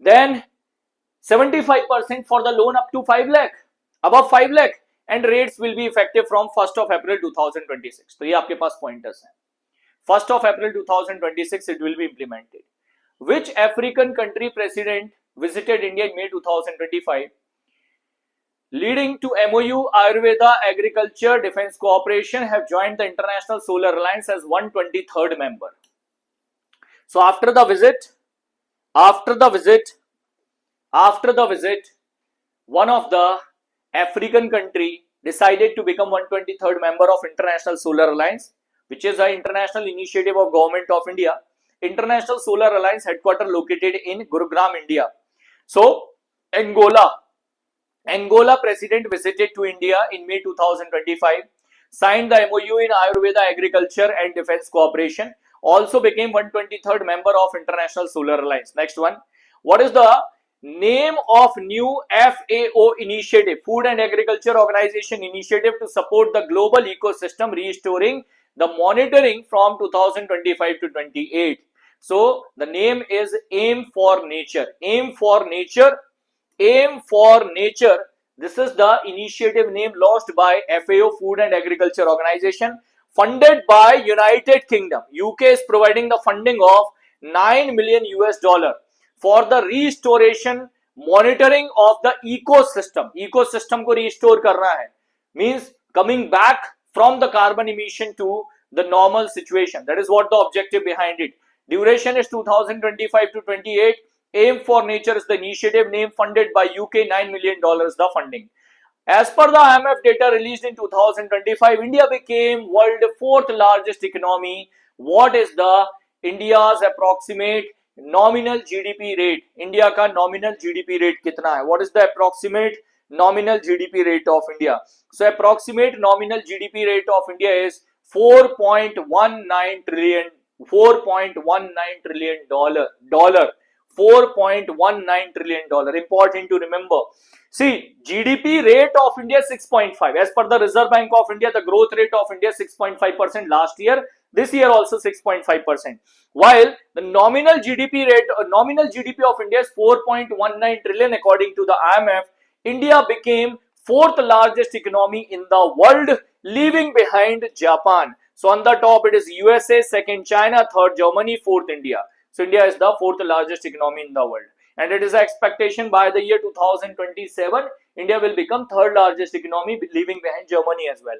Then 75% for the loan up to 5 lakh, above 5 lakh, and rates will be effective from 1st of April 2026. तो ये आपके पास pointers हैं. 1st of April 2026 it will be implemented. Which African country president visited India in May 2025, leading to MOU Ayurveda Agriculture Defense Cooperation have joined the International Solar Alliance as 123rd member. So after the visit, one of the African country decided to become 123rd member of International Solar Alliance, which is an international initiative of Government of India. International Solar Alliance headquarters located in Gurugram, India. So Angola president visited to India in May 2025, signed the MOU in Ayurveda Agriculture and Defense Cooperation, also became 123rd member of International Solar Alliance. Next one. What is the name of new FAO initiative, Food and Agriculture Organization initiative to support the global ecosystem, restoring the monitoring from 2025 to 28? So the name is Aim for Nature. Aim for Nature. This is the initiative name launched by FAO, Food and Agriculture Organization, funded by United Kingdom. UK is providing the funding of $9 million for the restoration, monitoring of the ecosystem. Ecosystem को restore करना है, means coming back from the carbon emission to the normal situation. That is what the objective behind it. Duration is 2025 to 28. Aim for Nature is the initiative name, funded by UK, $9 million the funding. As per the IMF data released in 2025, India became world 4th largest economy. What is the India's approximate nominal GDP rate? India का nominal GDP rate कितना है? What is the approximate nominal GDP rate of India? So approximate nominal GDP rate of India is $4.19 trillion. $4.19 trillion. Important to remember. See, GDP rate of India 6.5. As per the Reserve Bank of India, the growth rate of India 6.5% last year. This year also 6.5%. While the nominal GDP of India is 4.19 trillion according to the IMF. India became 4th largest economy in the world, leaving behind Japan. So on the top it is USA, second China, third Germany, 4th India. So India is the 4th largest economy in the world. And it is an expectation by the year 2027, India will become 3rd largest economy, leaving behind Germany as well.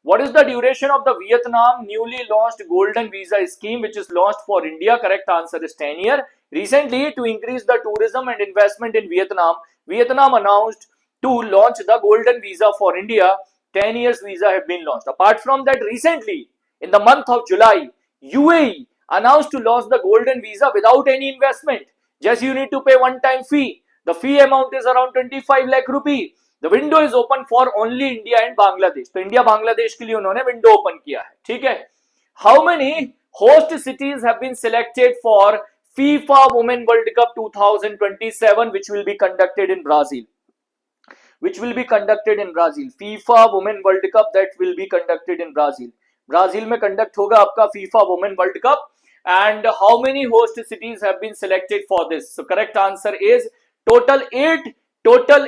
What is the duration of the Vietnam newly launched golden visa scheme which is launched for India? Correct answer is 10 year. Recently, to increase the tourism and investment in Vietnam, Vietnam announced to launch the golden visa for India. 10 years visa have been launched. Apart from that, recently in the month of July, UAE announced to launch the golden visa without any investment. Just you need to pay one time fee. The fee amount is around 25 lakh rupee. The window is open for only India and Bangladesh. तो India Bangladesh के लिए उन्होंने window open किया है. ठीक है. How many host cities have been selected for FIFA Women World Cup 2027 which will be conducted in Brazil? Which will be conducted in Brazil. FIFA Women World Cup that will be conducted in Brazil. Brazil में conduct होगा आपका FIFA women world cup. And how many host cities have been selected for this? So correct answer is total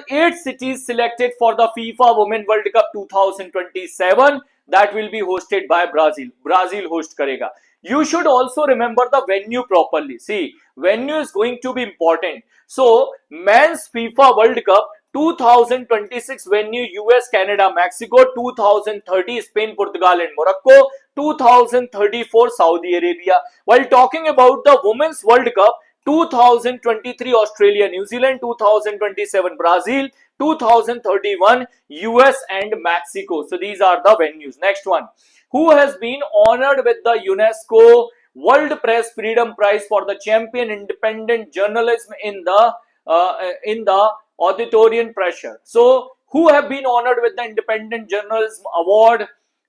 8 cities selected for the FIFA Women World Cup 2027 that will be hosted by Brazil. Brazil host karega. You should also remember the venue properly. See, venue is going to be important. So, men's FIFA World Cup 2026 venue US, Canada, Mexico, 2030 Spain, Portugal and Morocco, 2034 Saudi Arabia. While talking about the Women's World Cup 2023 Australia, New Zealand, 2027 Brazil, 2031 US and Mexico. So these are the venues. Next one. Who has been honored with the UNESCO World Press Freedom Prize for the champion independent journalism in the authoritarian pressure? So who have been honored with the independent journalism award?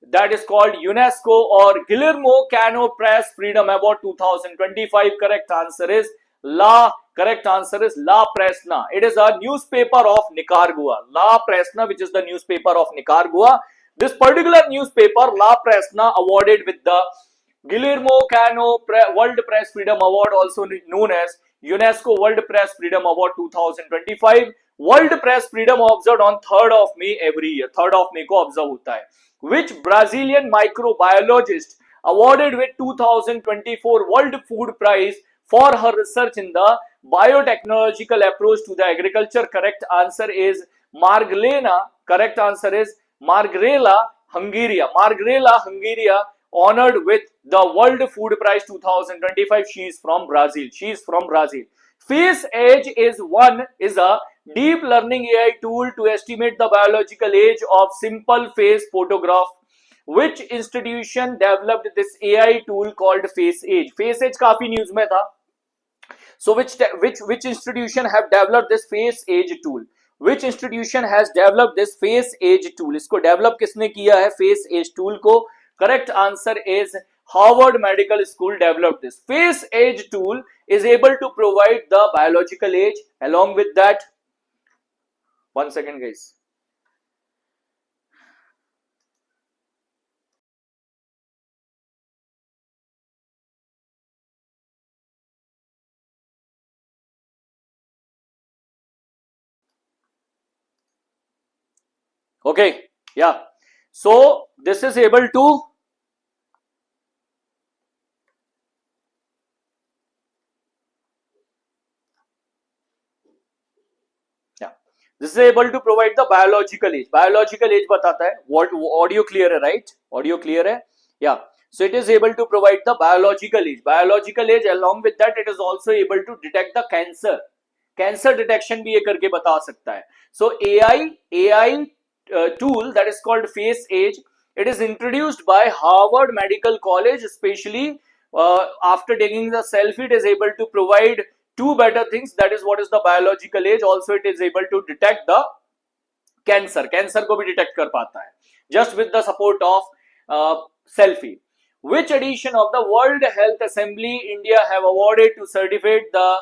That is called UNESCO or Guillermo Cano Press Freedom Award 2025. Correct answer is La. Correct answer is La Prensa. It is a newspaper of Nicaragua. La Prensa, which is the newspaper of Nicaragua. This particular newspaper, La Prensa, awarded with the Guillermo Cano World Press Freedom Award, also known as UNESCO World Press Freedom Award 2025. World Press Freedom observed on 3rd of May every year. 3rd of May को observe होता है. Which Brazilian microbiologist awarded with 2024 World Food Prize for her research in the biotechnological approach to the agriculture? Correct answer is Margalena. Correct answer is Margarela Hungaria. Margarela Hungaria honored with the World Food Prize 2025. She is from Brazil. She is from Brazil. Face Age is a deep learning AI tool to estimate the biological age of simple face photograph. Which institution developed this AI tool called Face Age? Face Age काफी news में था. So which institution have developed this Face Age tool? Which institution has developed this Face Age tool? इसको develop किसने किया है Face Age tool को? Correct answer is Harvard Medical School developed this. Face Age tool is able to provide the biological age. Along with that, one second guys. Okay, yeah. So this is able to This is able to provide the biological age. Biological age बताता है. What audio clear है, right? Audio clear है? Yeah. So it is able to provide the biological age. Biological age, along with that, it is also able to detect the cancer. Cancer detection भी ये करके बता सकता है. So AI tool that is called Face Age. It is introduced by Harvard Medical College, especially after taking the selfie. It is able to provide two better things. That is what is the biological age. Also, it is able to detect the cancer. Cancer को भी detect कर पाता है just with the support of selfie. Which edition of the World Health Assembly India have awarded to certify the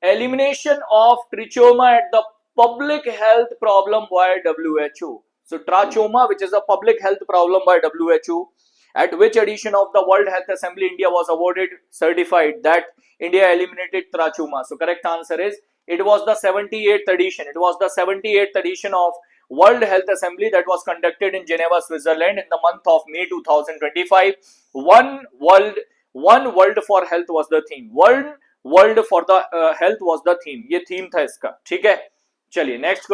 elimination of trichoma at the public health problem by WHO? So trachoma, which is a public health problem by WHO, at which edition of the World Health Assembly India was awarded certified that India eliminated trachoma? So correct answer is it was the 78th edition. It was the 78th edition of World Health Assembly that was conducted in Geneva, Switzerland in the month of May 2025. One world for health was the theme. One world for the health was the theme. ये theme था इसका. ठीक है. चलिए next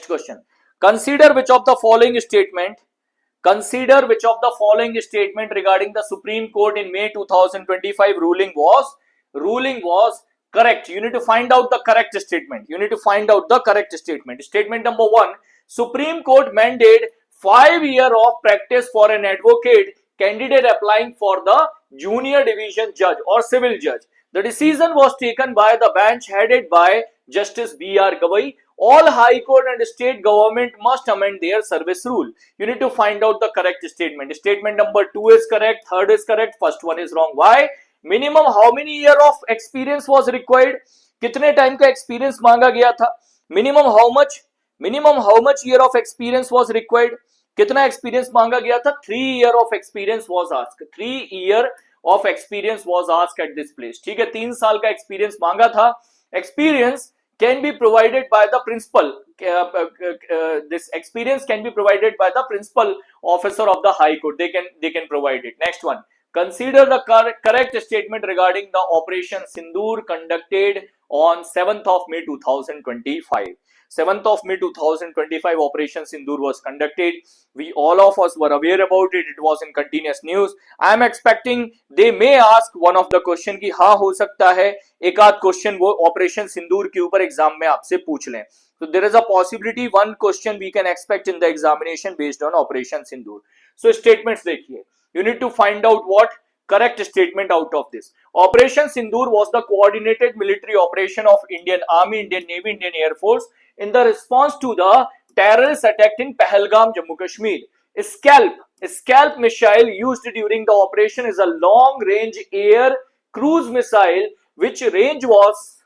question. Consider which of the following statement Consider which of the following statement regarding the Supreme Court in May 2025 ruling was correct. You need to find out the correct statement. You need to find out the correct statement. Statement number 1, Supreme Court mandated 5 years of practice for an advocate candidate applying for the junior division judge or civil judge. The decision was taken by the bench headed by Justice B.R. Gavai. All high court and state government must amend their service rule. You need to find out the correct statement. Statement number 2 is correct, third is correct, first one is wrong. Why? Minimum how many year of experience was required? कितने time का experience मांगा गया था? Minimum how much year of experience was required? कितना experience मांगा गया था? 3 year of experience was asked. 3 year of experience was asked at this place. ठीक है, 3 साल का एक्सपीरियंस मांगा था. Experience can be provided by the principal. This experience can be provided by the principal officer of the High Court. They can provide it. Next one. Consider the correct statement regarding the Operation Sindoor conducted on 7th of May 2025. 7th of May 2025 Operation Sindoor was conducted. We all of us were aware about it. It was in continuous news. I am expecting they may ask one of the question कि हाँ हो सकता है एक आध question वो operation सिंदूर के ऊपर एग्जाम में आपसे पूछ लें. So there is a possibility one question we can expect in the examination based on Operation Sindoor. So statements देखिए. You need to find out what correct statement out of this. Operation Sindoor was the coordinated military operation of Indian Army, Indian Navy, Indian Air Force in the response to the terrorist attack in Pahalgam, Jammu Kashmir. Scalp missile used during the operation is a long-range air cruise missile which range was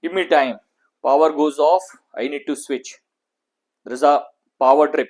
give me time. Power goes off. I need to switch. There is a power trip.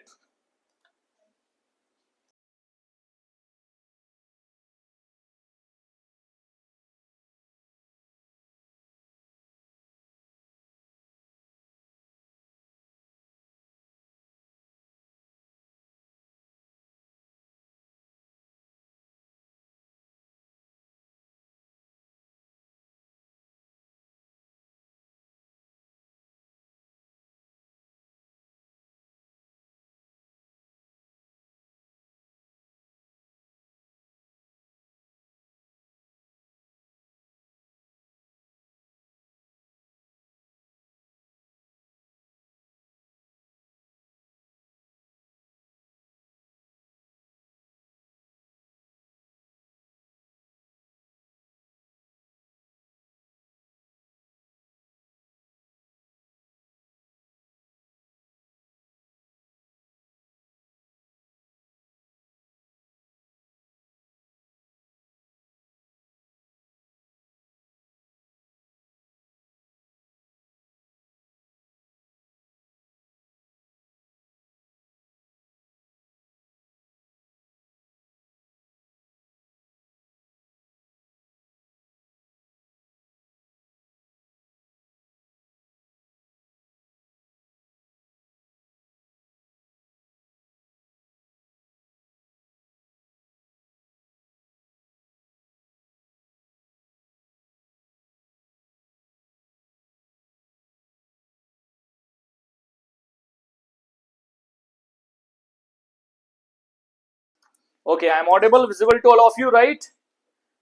Okay, I am audible, visible to all of you, right?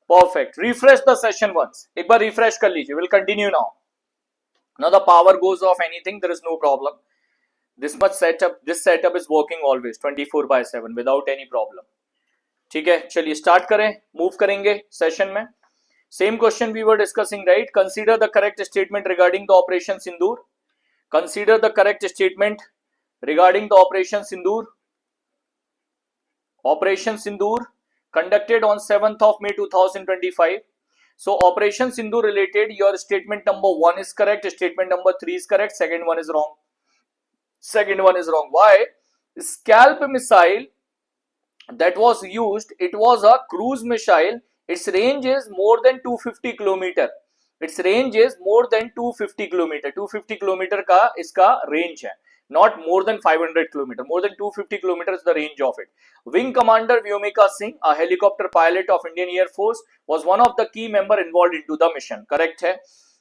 Perfect. Refresh the session once. एक बार refresh कर लीजिए. We'll continue now. Now the power goes off anything, there is no problem. This setup is working always 24/7 without any problem. ठीक है, चलिए start करें. Move करेंगे session में. Same question we were discussing, right? Consider the correct statement regarding the Operation Sindoor. Consider the correct statement regarding the Operation Sindoor. Operation Sindoor conducted on 7th of May 2025. So Operation Sindoor related, your statement number 1 is correct, statement number 3 is correct, second one is wrong. Why? Scalp missile that was used, it was a cruise missile. Its range is more than 250 kilometer. Its range is more than 250 kilometer. 250 kilometer का इसका range है. Not more than 500 kilometer. More than 250 kilometers is the range of it. Wing Commander Vyomika Singh, a helicopter pilot of Indian Air Force, was one of the key member involved into the mission. Correct है.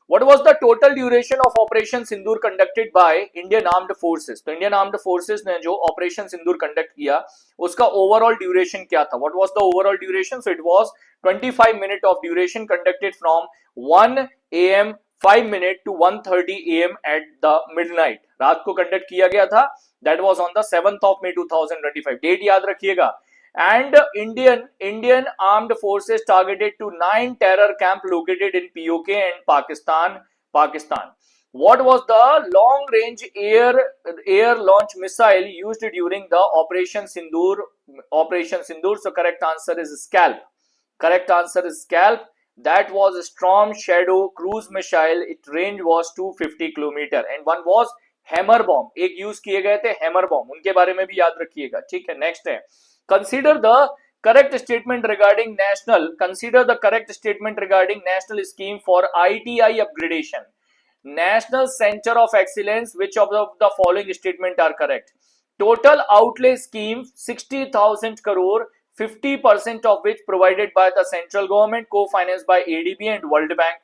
What was the total duration of Operation Sindoor conducted by Indian Armed Forces? तो Indian Armed Forces ने जो Operation Sindoor conduct किया, उसका overall duration क्या था? What was the overall duration? So it was 25 minutes of duration conducted from 1 AM 5 minutes to 1:30 AM at the midnight. रात को conduct किया गया था. That was on the 7th of May 2025. Date याद रखिएगा. And Indian armed forces targeted to 9 terror camp located in POK and Pakistan. What was the long range air launch missile used during the Operation Sindoor? So correct answer is Scalp. That was Storm Shadow cruise missile. Its range was 250 km. And one was hammer bomb. एक use किए गए थे hammer bomb. उनके बारे में भी याद रखिएगा. ठीक है, नेक्स्ट है. Consider the correct statement regarding national scheme for ITI upgradation. National Center of Excellence. Which of the following statement are correct? Total outlay scheme 60,000 crore, 50% of which provided by the central government, co-financed by ADB and World Bank.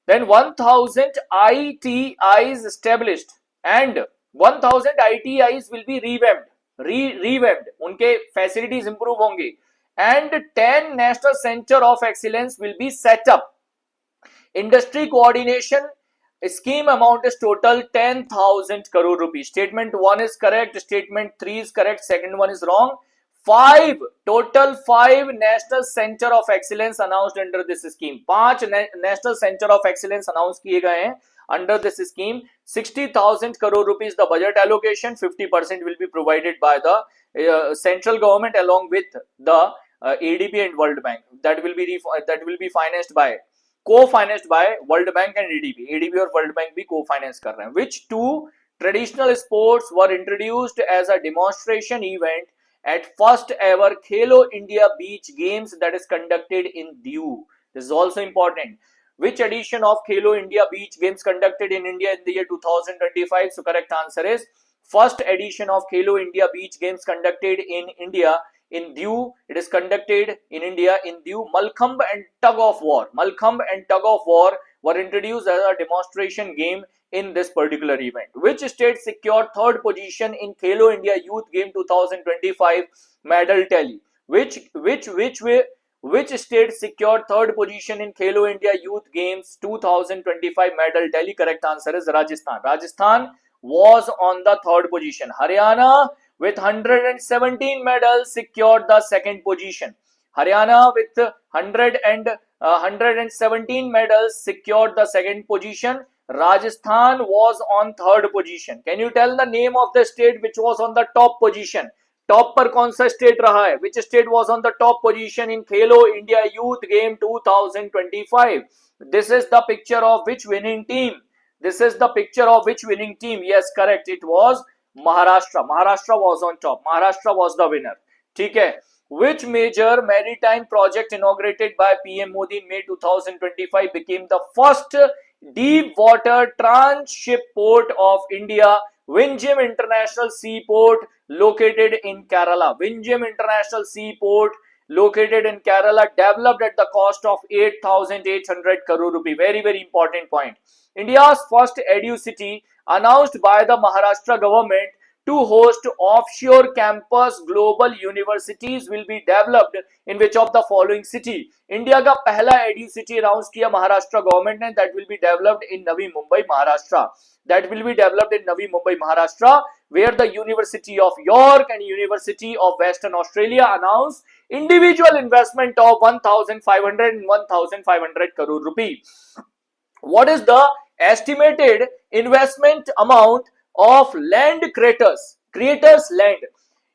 Then 1,000 ITIs established and 1,000 ITIs will be revamped. उनके facilities improve होंगे and 10 National Center of Excellence will be set up. Industry coordination scheme amount is total 10,000 crore rupees. Statement 1 is correct, statement 3 is correct, second one is wrong. Total 5 National Center of Excellence announced under this scheme. 5 National Center of Excellence announced किए गए हैं under this scheme. 60,000 crore rupees the budget allocation. 50% will be provided by the central government along with the ADB and World Bank. That will be financed by co-financed by World Bank and ADB और World Bank भी co-finance कर रहे हैं. Which two traditional sports were introduced as a demonstration event at first ever Khelo India Beach Games that is conducted in Diu? This is also important. Which edition of Khelo India Beach Games conducted in India in the year 2025? So correct answer is first edition of Khelo India Beach Games conducted in India in Diu. It is conducted in India in Diu. Malkhambh and tug of war were introduced as a demonstration game in this particular event. Which state secured third position in Khelo India Youth Game 2025 medal tally? Which state secured third position in Khelo India Youth Games 2025 medal tally? Correct answer is Rajasthan. Rajasthan was on the third position. Haryana with 117 medals secured the second position. Haryana with 117 medals secured the second position. Rajasthan was on third position. Can you tell the name of the state which was on the top position? Top पर कौन सा state रहा है? Which state was on the top position in Khelo India Youth Game 2025? This is the picture of which winning team? Yes, correct. It was Maharashtra. Maharashtra was on top. Maharashtra was the winner. ठीक है. Which major maritime project inaugurated by PM Modi in May 2025 became the first deep water transship port of India? Vizhinjam International Seaport located in Kerala. Vizhinjam International Seaport located in Kerala, developed at the cost of 8,800 crore rupee. Very, very important point. India's first edu city announced by the Maharashtra government to host offshore campus global universities will be developed in which of the following city? India का पहला edu city announce किया Maharashtra government ने, that will be developed in Navi Mumbai, Maharashtra. That will be developed in Navi Mumbai, Maharashtra, where the University of York and University of Western Australia announced individual investment of 1,500 and 1,500 crore rupee. What is the estimated investment amount of land creators land?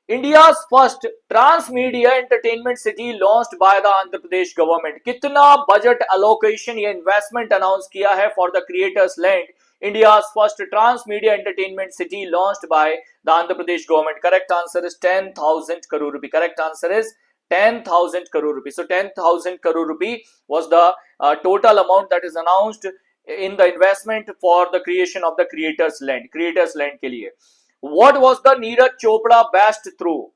India's first transmedia entertainment city launched by the Andhra Pradesh government. कितना budget allocation या investment announce किया है for the creators land? India's first transmedia entertainment city launched by the Andhra Pradesh government. Correct answer is 10,000 crore rupee. Correct answer is 10,000 crore rupee. So 10,000 crore rupee was the total amount that is announced in the investment for the creation of the creators land के लिए. What was the Neeraj Chopra best throw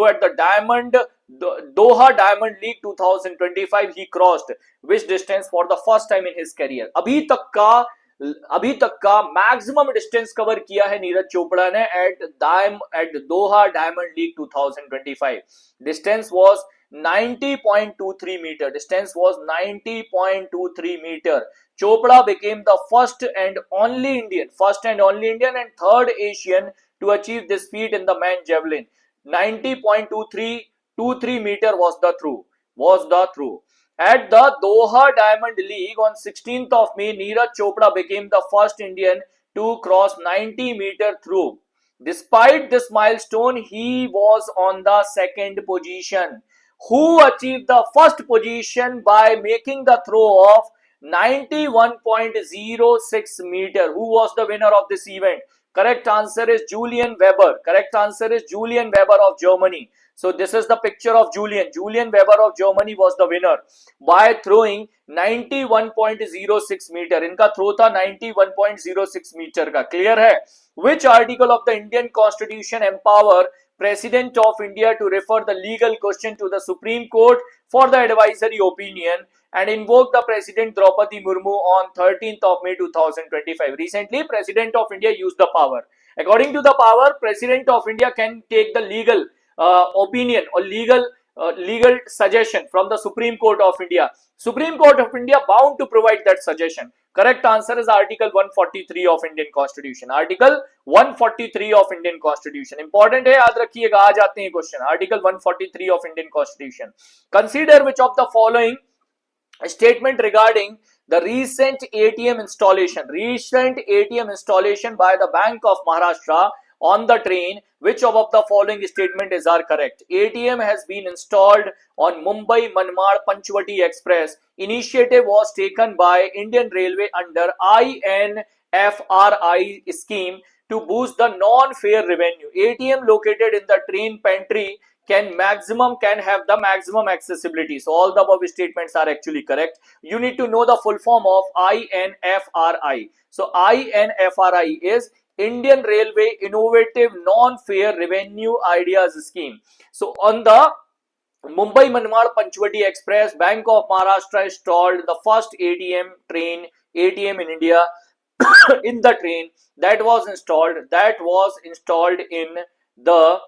at the Diamond Doha Diamond League 2025 he crossed which distance for the first time in his career? अभी तक का maximum distance cover किया है नीरज चोपड़ा ने at Doha Diamond League 2025. Distance was 90.23 meter. Distance was 90.23 meter. Chopra became the first and only Indian and third Asian to achieve this feat in the men's javelin. 90.23 meter was the throw. At the Doha Diamond League on 16th of May, Neeraj Chopra became the first Indian to cross 90 meter throw. Despite this milestone, he was on the second position. Who achieved the first position by making the throw of 91.06 meter? Who was the winner of this event? Correct answer is Julian Weber. Of Germany. So this is the picture of Julian Weber of Germany was the winner by throwing 91.06 meter. इनका throw था 91.06 meter का. Clear है? Which article of the Indian Constitution empower President of India to refer the legal question to the Supreme Court for the advisory opinion and invoke the President Draupadi Murmu on 13th of May 2025. Recently, President of India used the power. According to the power, President of India can take the legal opinion or legal suggestion from the Supreme Court of India. Supreme Court of India bound to provide that suggestion. Correct answer is Article 143 of Indian Constitution. Article 143 of Indian Constitution. Important है, याद रखिएगा. आ जाते हैं question. Article 143 of Indian Constitution. Consider which of the following statement regarding the recent ATM installation by the Bank of Maharashtra on the train, which of the following statements are correct? ATM has been installed on Mumbai Manmad Panchvati Express. Initiative was taken by Indian Railway under INFRI scheme to boost the non-fare revenue. ATM located in the train pantry can have the maximum accessibility. So all the above statements are actually correct. You need to know the full form of INFRI. So INFRI is Indian Railway Innovative Non-Fare Revenue Ideas Scheme. So on the Mumbai Manmad Panchvati Express, Bank of Maharashtra installed the first ATM in India in the train that was installed in the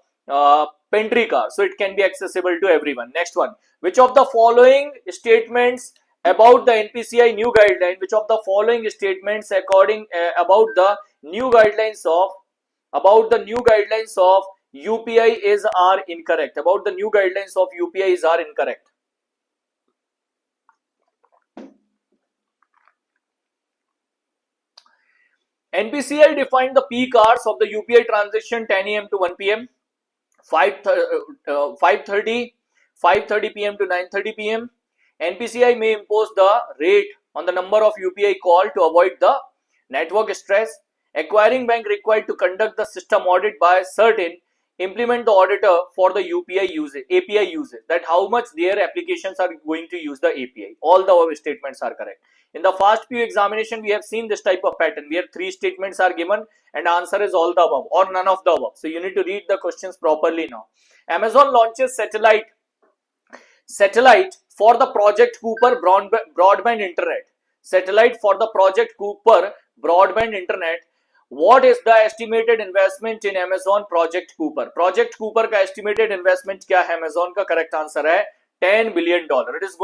pantry car, so it can be accessible to everyone. Next one, which of the following statements about the NPCI new guideline, which of the following statements about the new guidelines of UPI are incorrect? About the new guidelines of UPI are incorrect. NPCI defined the peak hours of the UPI transaction 10 AM to 1 PM, 5:30 PM to 9:30 PM. NPCI may impose the rate on the number of UPI call to avoid the network stress. Acquiring bank required to conduct the system audit by certain implement the auditor for the API usage, that how much their applications are going to use the API. All the above statements are correct. In the fast PU examination, we have seen this type of pattern where 3 statements are given and answer is all the above or none of the above. So you need to read the questions properly now. Amazon launches satellite for the Project Cooper broadband internet. Satellite for the Project Cooper broadband internet. What is the estimated investment in Amazon Project Cooper? Project Cooper का estimated investment क्या है Amazon का? Correct answer है $10 billion. It is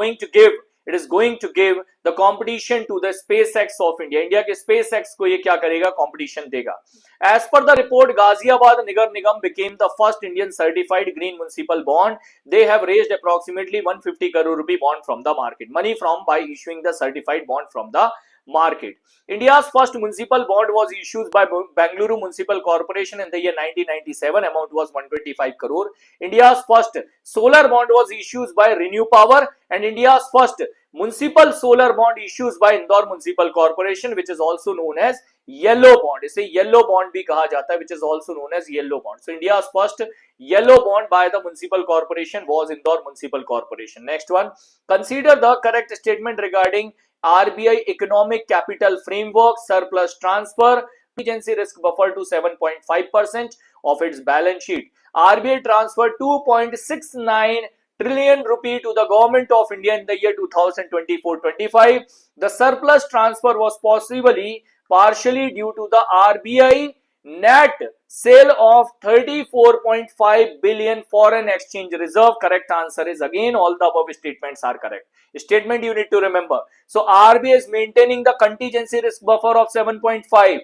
going to give the competition to the SpaceX of India. India के SpaceX को ये क्या करेगा? Competition देगा. As per the report, Ghaziabad Nagar Nigam became the first Indian certified green municipal bond. They have raised approximately 150 crore rupee bond from the market. Money from by issuing the certified bond from the market. India's first municipal bond was issued by Bengaluru Municipal Corporation in the year 1997. Amount was 125 crore. India's first solar bond was issued by Renew Power, and India's first municipal solar bond issued by Indore Municipal Corporation, which is also known as yellow bond. इसे yellow bond भी कहा जाता है, which is also known as yellow bond. So India's first yellow bond by the municipal corporation was Indore Municipal Corporation. Next one, consider the correct statement regarding RBI economic capital framework surplus transfer agency risk buffer to 7.5% of its balance sheet. RBI transferred 2.69 trillion rupee to the government of India in the year 2024-25. The surplus transfer was possibly partially due to the RBI net sale of 34.5 billion foreign exchange reserve. Correct answer is again all the above statements are correct. Statement you need to remember. So RBI is maintaining the contingency risk buffer of 7.5.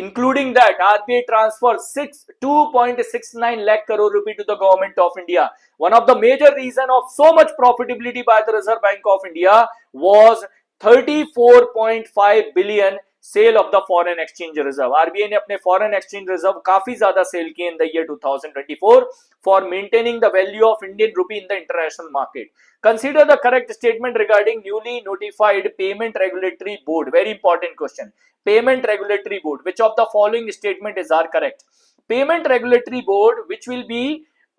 Including that, RBI transferred 2.69 lakh crore rupee to the government of India. One of the major reason of so much profitability by the Reserve Bank of India was 34.5 billion sale of the foreign exchange reserve. RBI ने अपने foreign exchange reserve काफी ज्यादा sale किए in the year 2024 for maintaining the value of Indian rupee in the international market. Consider the correct statement regarding newly notified payment regulatory board. Very important question. Payment regulatory board, which of the following statement is are correct? Payment regulatory board which will be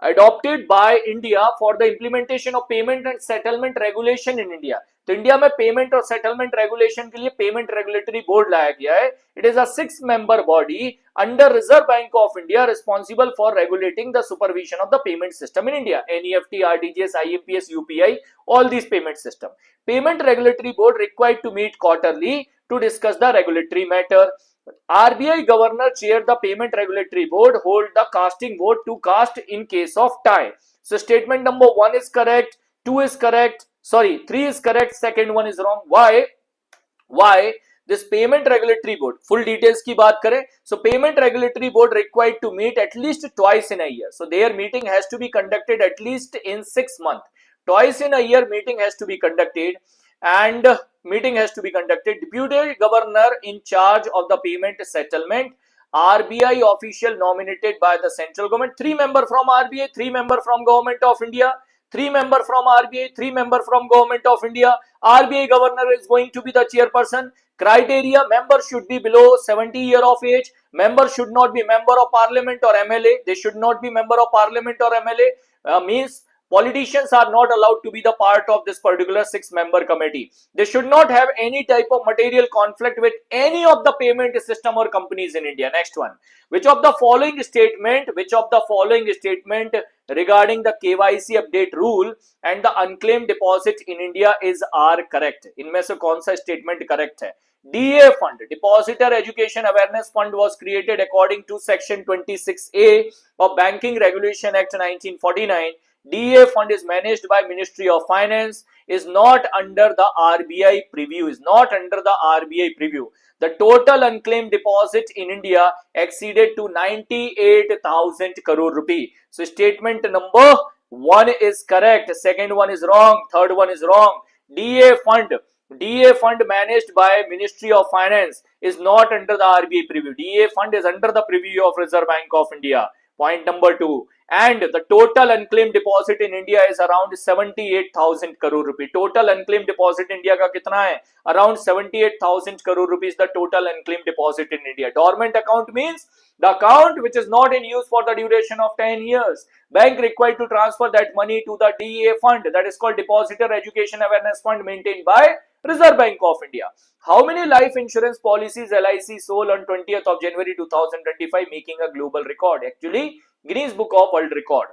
adopted by India for the implementation of payment and settlement regulation in India. तो India में payment और settlement regulation के लिए payment regulatory board लाया गया है. It is a 6 member body under Reserve Bank of India responsible for regulating the supervision of the payment system in India. NEFT, RTGS, IMPS, UPI, all these payment system. Payment regulatory board required to meet quarterly to discuss the regulatory matter. RBI governor chaired the payment regulatory board, hold the casting vote to cast in case of tie. So statement number 1 is correct, 2 is correct, sorry 3 is correct, second one is wrong. Why? This payment regulatory board, full details की बात करें, so payment regulatory board required to meet at least twice in a year. So their meeting has to be conducted at least in 6 months. Twice in a year meeting has to be conducted, and meeting has to be conducted. Deputy governor in charge of the payment settlement, RBI official nominated by the central government. 3 member from RBI, 3 member from government of India, 3 member from RBI, 3 member from government of India. RBI governor is going to be the chairperson. Criteria: member should be below 70 years of age. Member should not be member of parliament or MLA. They should not be member of parliament or MLA. Means politicians are not allowed to be the part of this particular 6-member committee. They should not have any type of material conflict with any of the payment system or companies in India. Next one. Which of the following statement regarding the KYC update rule and the unclaimed deposit in India are correct? इनमें से कौन सा statement correct है? DA fund, Depositor Education Awareness Fund, was created according to Section 26A of Banking Regulation Act 1949. DA fund is managed by Ministry of Finance, is not under the RBI preview, The total unclaimed deposit in India exceeded to 98,000 crore rupee. So statement number 1 is correct, second one is wrong, third one is wrong. DA fund managed by Ministry of Finance is not under the RBI preview. DA fund is under the preview of Reserve Bank of India. Point number 2. And the total unclaimed deposit in India is around 78,000 crore rupee. Total unclaimed deposit in India का कितना है? Around 78,000 crore rupees the total unclaimed deposit in India. Dormant account means the account which is not in use for the duration of 10 years. Bank required to transfer that money to the DA fund, that is called Depositor Education Awareness Fund, maintained by Reserve Bank of India. How many life insurance policies LIC sold on 20th of January 2025, making a global record? Actually, Guinness Book of World Record.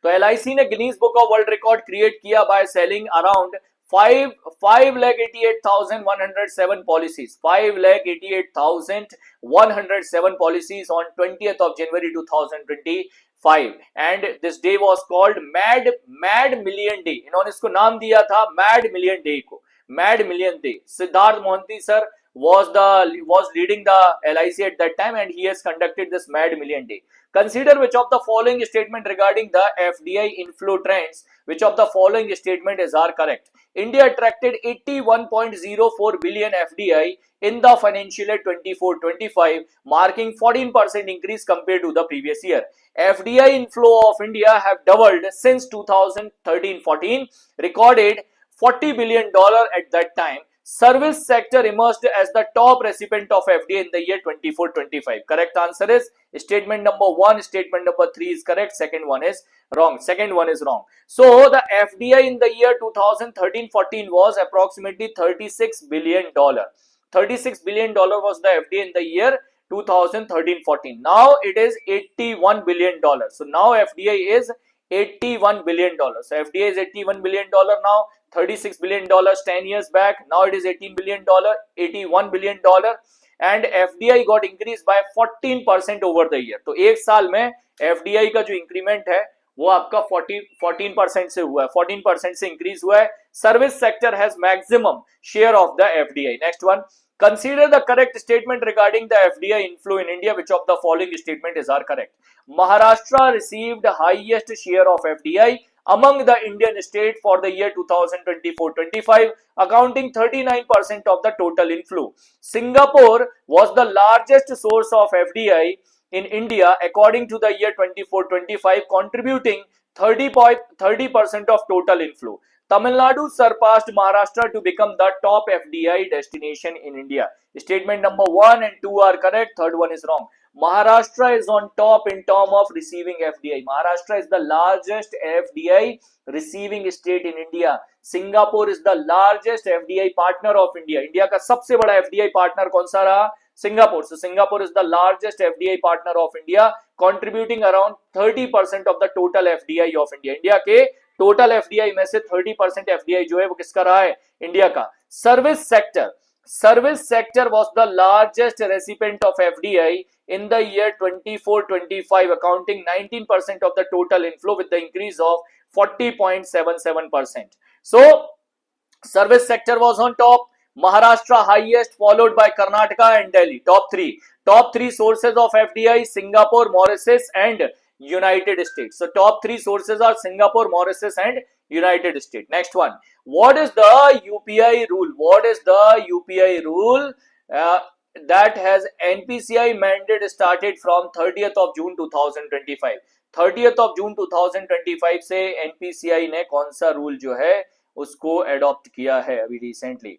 तो LIC ने Guinness Book of World Record create किया by selling around 5,88,107 policies. 5,88,107 policies on 20th of January 2025. And this day was called Mad Million Day. इन्होंने इसको नाम दिया था Mad Million Day को. Mad Million Day. Siddharth Mohanty sir was leading the LIC at that time, and he has conducted this Mad Million Day. Consider which of the following statement regarding the FDI inflow trends, which of the following statement are correct? India attracted 81.04 billion FDI in the financial year 24-25, marking 14% increase compared to the previous year. FDI inflow of India have doubled since 2013-14, recorded $40 billion at that time. Service sector emerged as the top recipient of FDI in the year 24-25. Correct answer is statement number 1, statement number 3 is correct, second one is wrong. So the FDI in the year 2013-14 was approximately $36 billion. $36 billion was the FDI in the year 2013-14. Now it is $81 billion. So now FDI is $81 billion. So FDI is $81 billion now, $36 billion 10 years back. Now it is $18 billion, $81 billion. And FDI got increased by 14% over the year. तो एक साल में FDI का जो increment है वो आपका 14% से हुआ है, 14% से इंक्रीज हुआ है. Service sector has maximum share of the FDI. Next one, consider the correct statement regarding the FDI inflow in India. Which of the following statement is correct? Maharashtra received highest share of FDI among the Indian states for the year 2024-25, accounting 39% of the total inflow. Singapore was the largest source of FDI in India according to the year 24-25, contributing 30% of total inflow. Tamil Nadu surpassed Maharashtra to become the top FDI destination in India. Statement number 1 and 2 are correct. Third one is wrong. Maharashtra is on top in terms of receiving FDI. Maharashtra is the largest FDI receiving state in India. Singapore is the largest FDI partner of India. India का सबसे बड़ा FDI partner कौन सा रहा? Singapore. So Singapore is the largest FDI partner of India, contributing around 30% of the total FDI of India. India के total FDI में से 30% FDI जो है वो किसका रहा है? इंडिया का. Service sector was the largest recipient of FDI in the year 24-25, accounting 19% of the total inflow with the increase of 40.77%. So service sector was on top. Maharashtra highest, followed by Karnataka and Delhi. Top three sources of FDI: Singapore, Mauritius and United States. So top three sources are Singapore, Mauritius and United States. Next one, what is the UPI rule? What is the UPI rule that has NPCI mandate started from 30th of June 2025? 30th of June 2025 से NPCI ने कौन सा rule जो है उसको adopt किया है अभी रिसेंटली?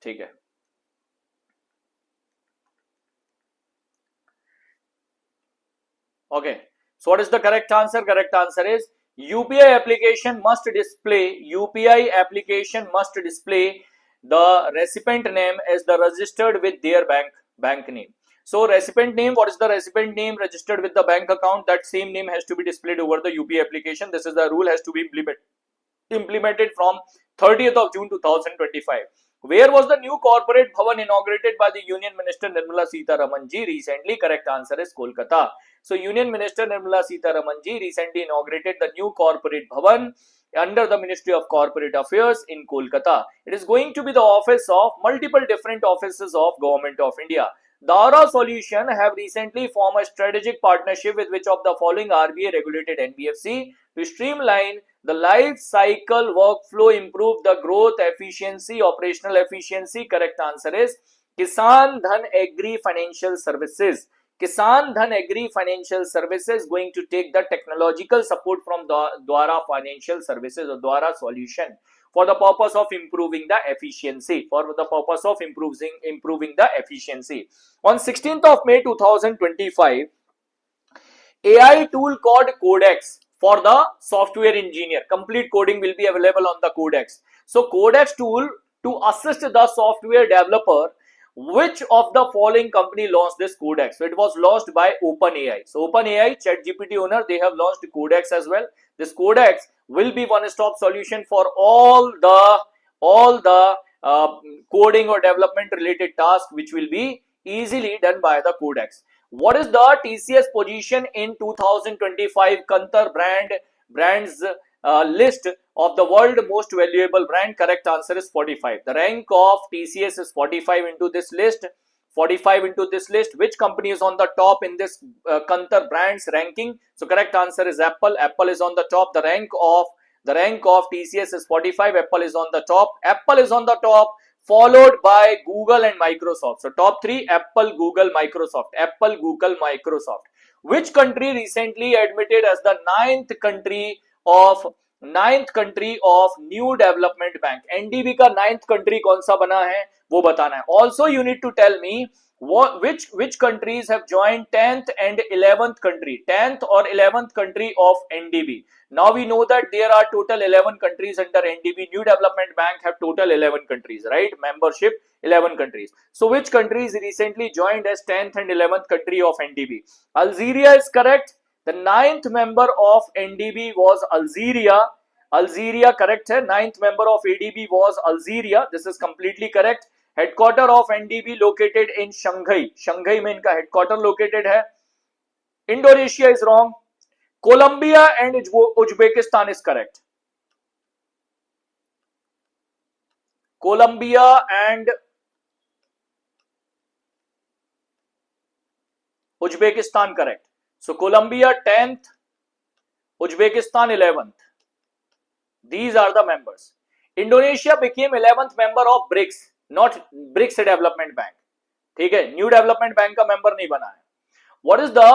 ठीक है. Okay, so what is the correct answer? Correct answer is UPI application must display the recipient name as the registered with their bank name. So recipient name, what is the recipient name registered with the bank account? That same name has to be displayed over the UPI application. This is the rule, has to be implemented from 30th of June 2025. Where was the new corporate bhavan inaugurated by the Union Minister Nirmala Sitharaman ji recently? Correct answer is Kolkata. So Union Minister Nirmala Sitharaman ji recently inaugurated the new corporate bhavan under the Ministry of Corporate Affairs in Kolkata. It is going to be the office of multiple different offices of Government of India. Dara Solution have recently formed a strategic partnership with which of the following RBI regulated NBFC to streamline the life cycle workflow, improve the growth, efficiency, operational efficiency? Correct answer is Kisan Dhan Agri Financial Services. Kisan Dhan Agri Financial Services going to take the technological support from the Dwara Financial Services or Dwara Solution for the purpose of improving the efficiency. On 16th of May 2025, AI tool called Codex for the software engineer. Complete coding will be available on the Codex. So Codex tool to assist the software developer. Which of the following company launched this Codex? So it was launched by OpenAI. So OpenAI, ChatGPT owner, they have launched Codex as well. This Codex will be one-stop solution for all the coding or development related tasks, which will be easily done by the Codex. What is the TCS position in 2025 Kantar brands list of the world most valuable brand? Correct answer is 45. The rank of TCS is 45 into this list. Which company is on the top in this Kantar brands ranking? So correct answer is Apple. Apple is on the top. The rank of TCS is 45. Apple is on the top. Followed by Google and Microsoft. So top three: Apple, Google, Microsoft. Which country recently admitted as the ninth country of ninth country of New Development Bank, NDB का ninth country कौन सा बना है वो बताना है. Also you need to tell me which countries have joined 10th and 11th country, 10th or 11th country of NDB. Now we know that there are total 11 countries under NDB. New Development Bank have total 11 countries, right? Membership 11 countries. So which countries recently joined as 10th and 11th country of NDB? Algeria is correct. The 9th member of NDB was Algeria. Algeria correct है. 9th member of ADB was Algeria. This is completely correct. Headquarter of NDB located in Shanghai, Shanghai में इनका headquarter located है. Indonesia is wrong. Colombia and Uzbekistan is correct. Colombia and Uzbekistan correct. So Colombia 10th, Uzbekistan 11th. These are the members. Indonesia became 11th member of BRICS, not BRICS Development Bank. ठीक है, new Development bank का member नहीं बना है. What is the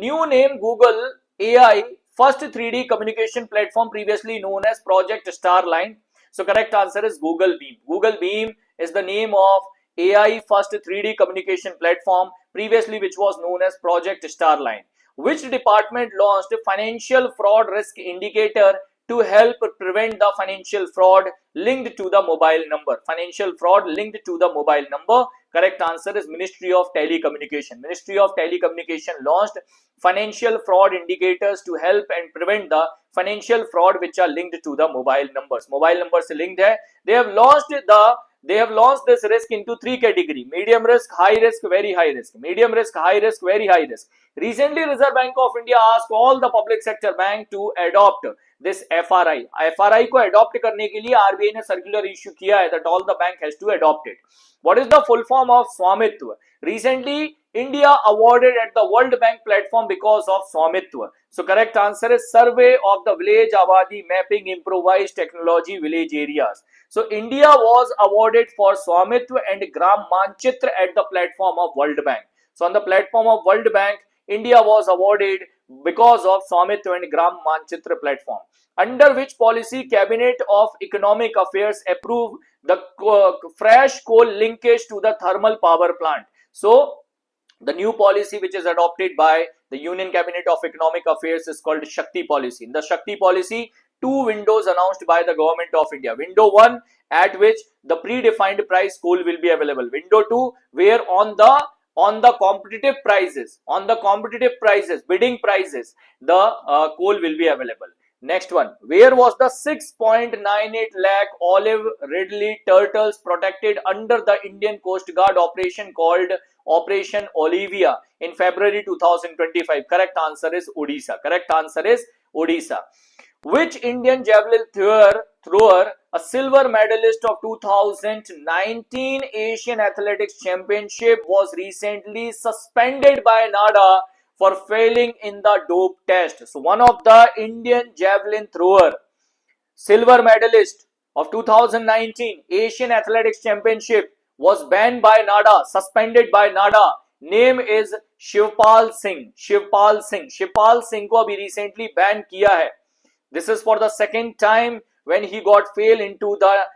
new name Google AI first 3D communication platform previously known as Project Starline? So correct answer is Google Beam. Google Beam is the name of AI first 3D communication platform previously which was known as Project Starline. Which department launched financial fraud risk indicator to help prevent the financial fraud linked to the mobile number? Financial fraud linked to the mobile number. Correct answer is Ministry of Telecommunication. Ministry of Telecommunication launched financial fraud indicators to help and prevent the financial fraud which are linked to the mobile numbers. Mobile numbers से linked है. They have launched this risk into 3 category: medium risk, high risk, very high risk. Medium risk, high risk, very high risk. Recently, Reserve Bank of India asked all the public sector bank to adopt this FRI. FRI को adopt करने के लिए RBI ने circular issue किया है that all the bank has to adopt it. What is the full form of Swamitva? Recently, India awarded at the World Bank platform because of Swamitva. So correct answer is Survey of the Village Abadi Mapping Improvised Technology Village Areas. So India was awarded for Swamitva and Gram Manchitra at the platform of World Bank. So on the platform of World Bank, India was awarded because of Swamitva and Gram Manchitra platform. Under which policy Cabinet of Economic Affairs approved the fresh coal linkage to the thermal power plant? So the new policy which is adopted by the Union Cabinet of Economic Affairs is called Shakti policy. In the Shakti policy, 2 windows announced by the government of India. Window 1, at which the predefined price coal will be available. Window 2, where on the competitive prices, bidding prices, the coal will be available. Next one, where was the 6.98 lakh olive ridley turtles protected under the Indian Coast Guard operation called Operation Olivia in February 2025? Correct answer is Odisha. Correct answer is Odisha. Which Indian javelin thrower, a silver medalist of 2019 Asian Athletics Championship, was recently suspended by NADA for failing in the dope test? So one of the Indian javelin thrower, silver medalist of 2019 Asian Athletics Championship, was banned by NADA, suspended by NADA. Name is Shivpal Singh. Shivpal Singh को अभी recently ban किया है. This is for the second time when he got fail into the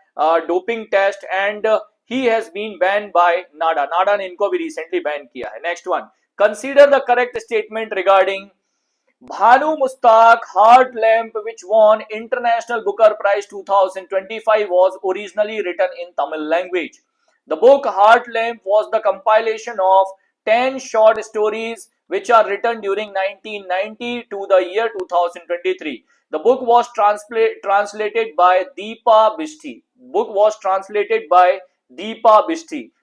doping test and he has been banned by NADA. NADA ने इनको भी recently ban किया है. Next one. Consider the correct statement regarding Bhanu Mustaq Heart Lamp, which won International Booker Prize 2025, was originally written in Tamil language. The book Heart Lamp was the compilation of 10 short stories which are written during 1990 to the year 2023. The book was translated by Deepa Bishti.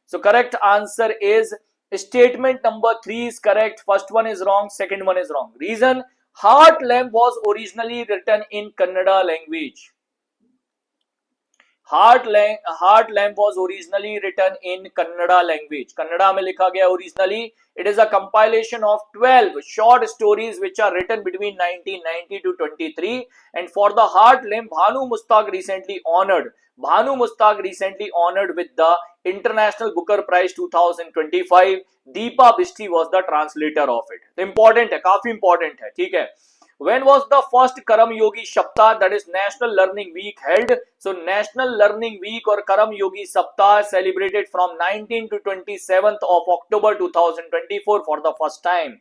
So correct answer is statement number 3 is correct. First one is wrong, second one is wrong. Reason: Heart Lamp was originally written in Kannada language. Heart Lamp was originally written in Kannada language. Kannada में लिखा गया originally. It is a compilation of 12 short stories which are written between 1990 to 23. And for the Heart Lamp, Bhanu Mustaq recently honored with the International Booker Prize 2025. Deepa Bishti was the translator of it. Important है, काफी important है, ठीक है. When was the first Karam Yogi Saptah, that is National Learning Week, held? So National Learning Week or Karam Yogi Saptah celebrated from 19th to 27th of October 2024 for the first time.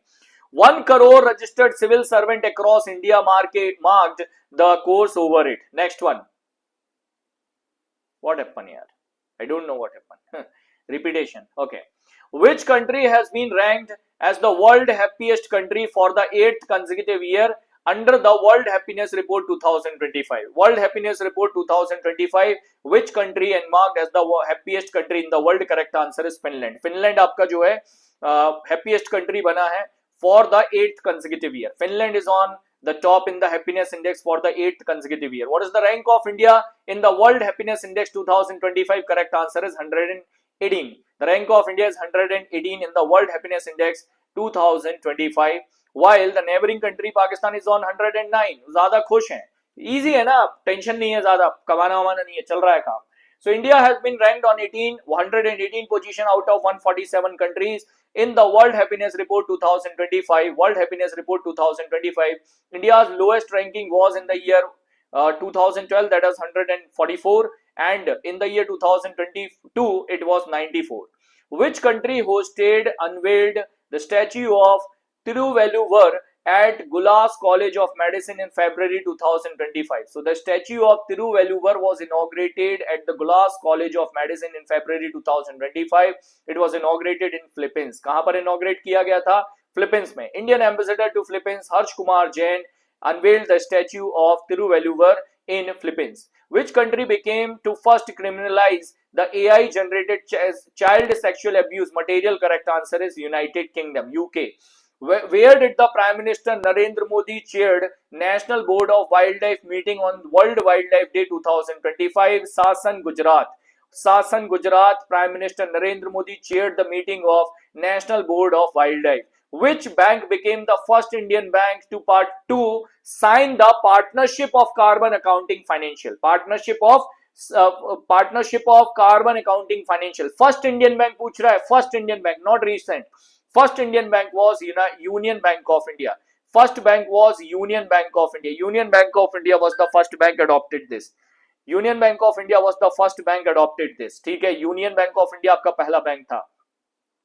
1 crore registered civil servant across India marked the course over it. Next one. What happened here? I don't know what happened. Repetition. Okay. Which country has been ranked as the world happiest country for the 8th consecutive year under the World Happiness Report 2025? World Happiness Report 2025. Which country and marked as the happiest country in the world? Correct answer is Finland. Finland आपका जो है happiest country बना है for the 8th consecutive year. Finland is on the top in the happiness index for the 8th consecutive year. What is the rank of India in the World Happiness Index 2025? Correct answer is 118. The rank of India is 118 in the World Happiness Index 2025, while the neighboring country Pakistan is on 109. ज़्यादा खुश हैं, easy है ना, tension नहीं है, ज़्यादा कमाना वमाना नहीं है, चल रहा है काम. So India has been ranked on 118 position out of 147 countries in the World Happiness Report 2025. World Happiness Report 2025. India's lowest ranking was in the year 2012, that is 144, and in the year 2022 it was 94. Which country unveiled the statue of Tiruvalluvar at Gulas College of Medicine in February 2025. So the statue of Tiruvalluvar was inaugurated at the Gulas College of Medicine in February 2025. It was inaugurated in Philippines. कहाँ पर inaugurate किया गया था? Philippines में. Indian ambassador to Philippines Harsh Kumar Jain unveiled the statue of Tiruvalluvar in Philippines. Which country became to first criminalize the AI generated child sexual abuse material? Correct answer is United Kingdom, UK. Where did the Prime Minister Narendra Modi chaired National Board of Wildlife meeting on World Wildlife Day 2025? Sasan, Gujarat. Sasan, Gujarat. Prime Minister Narendra Modi chaired the meeting of National Board of Wildlife. Which bank became the first Indian bank to sign the Partnership of Carbon Accounting Financial? Partnership of Carbon Accounting Financial. First Indian bank पूछ रहा है. First Indian bank, not recent. First Indian bank was Union Bank of India. First bank was Union Bank of India. Union Bank of India was the first bank adopted this. Union Bank of India was the first bank adopted this. ठीक है, Union Bank of India आपका पहला bank था.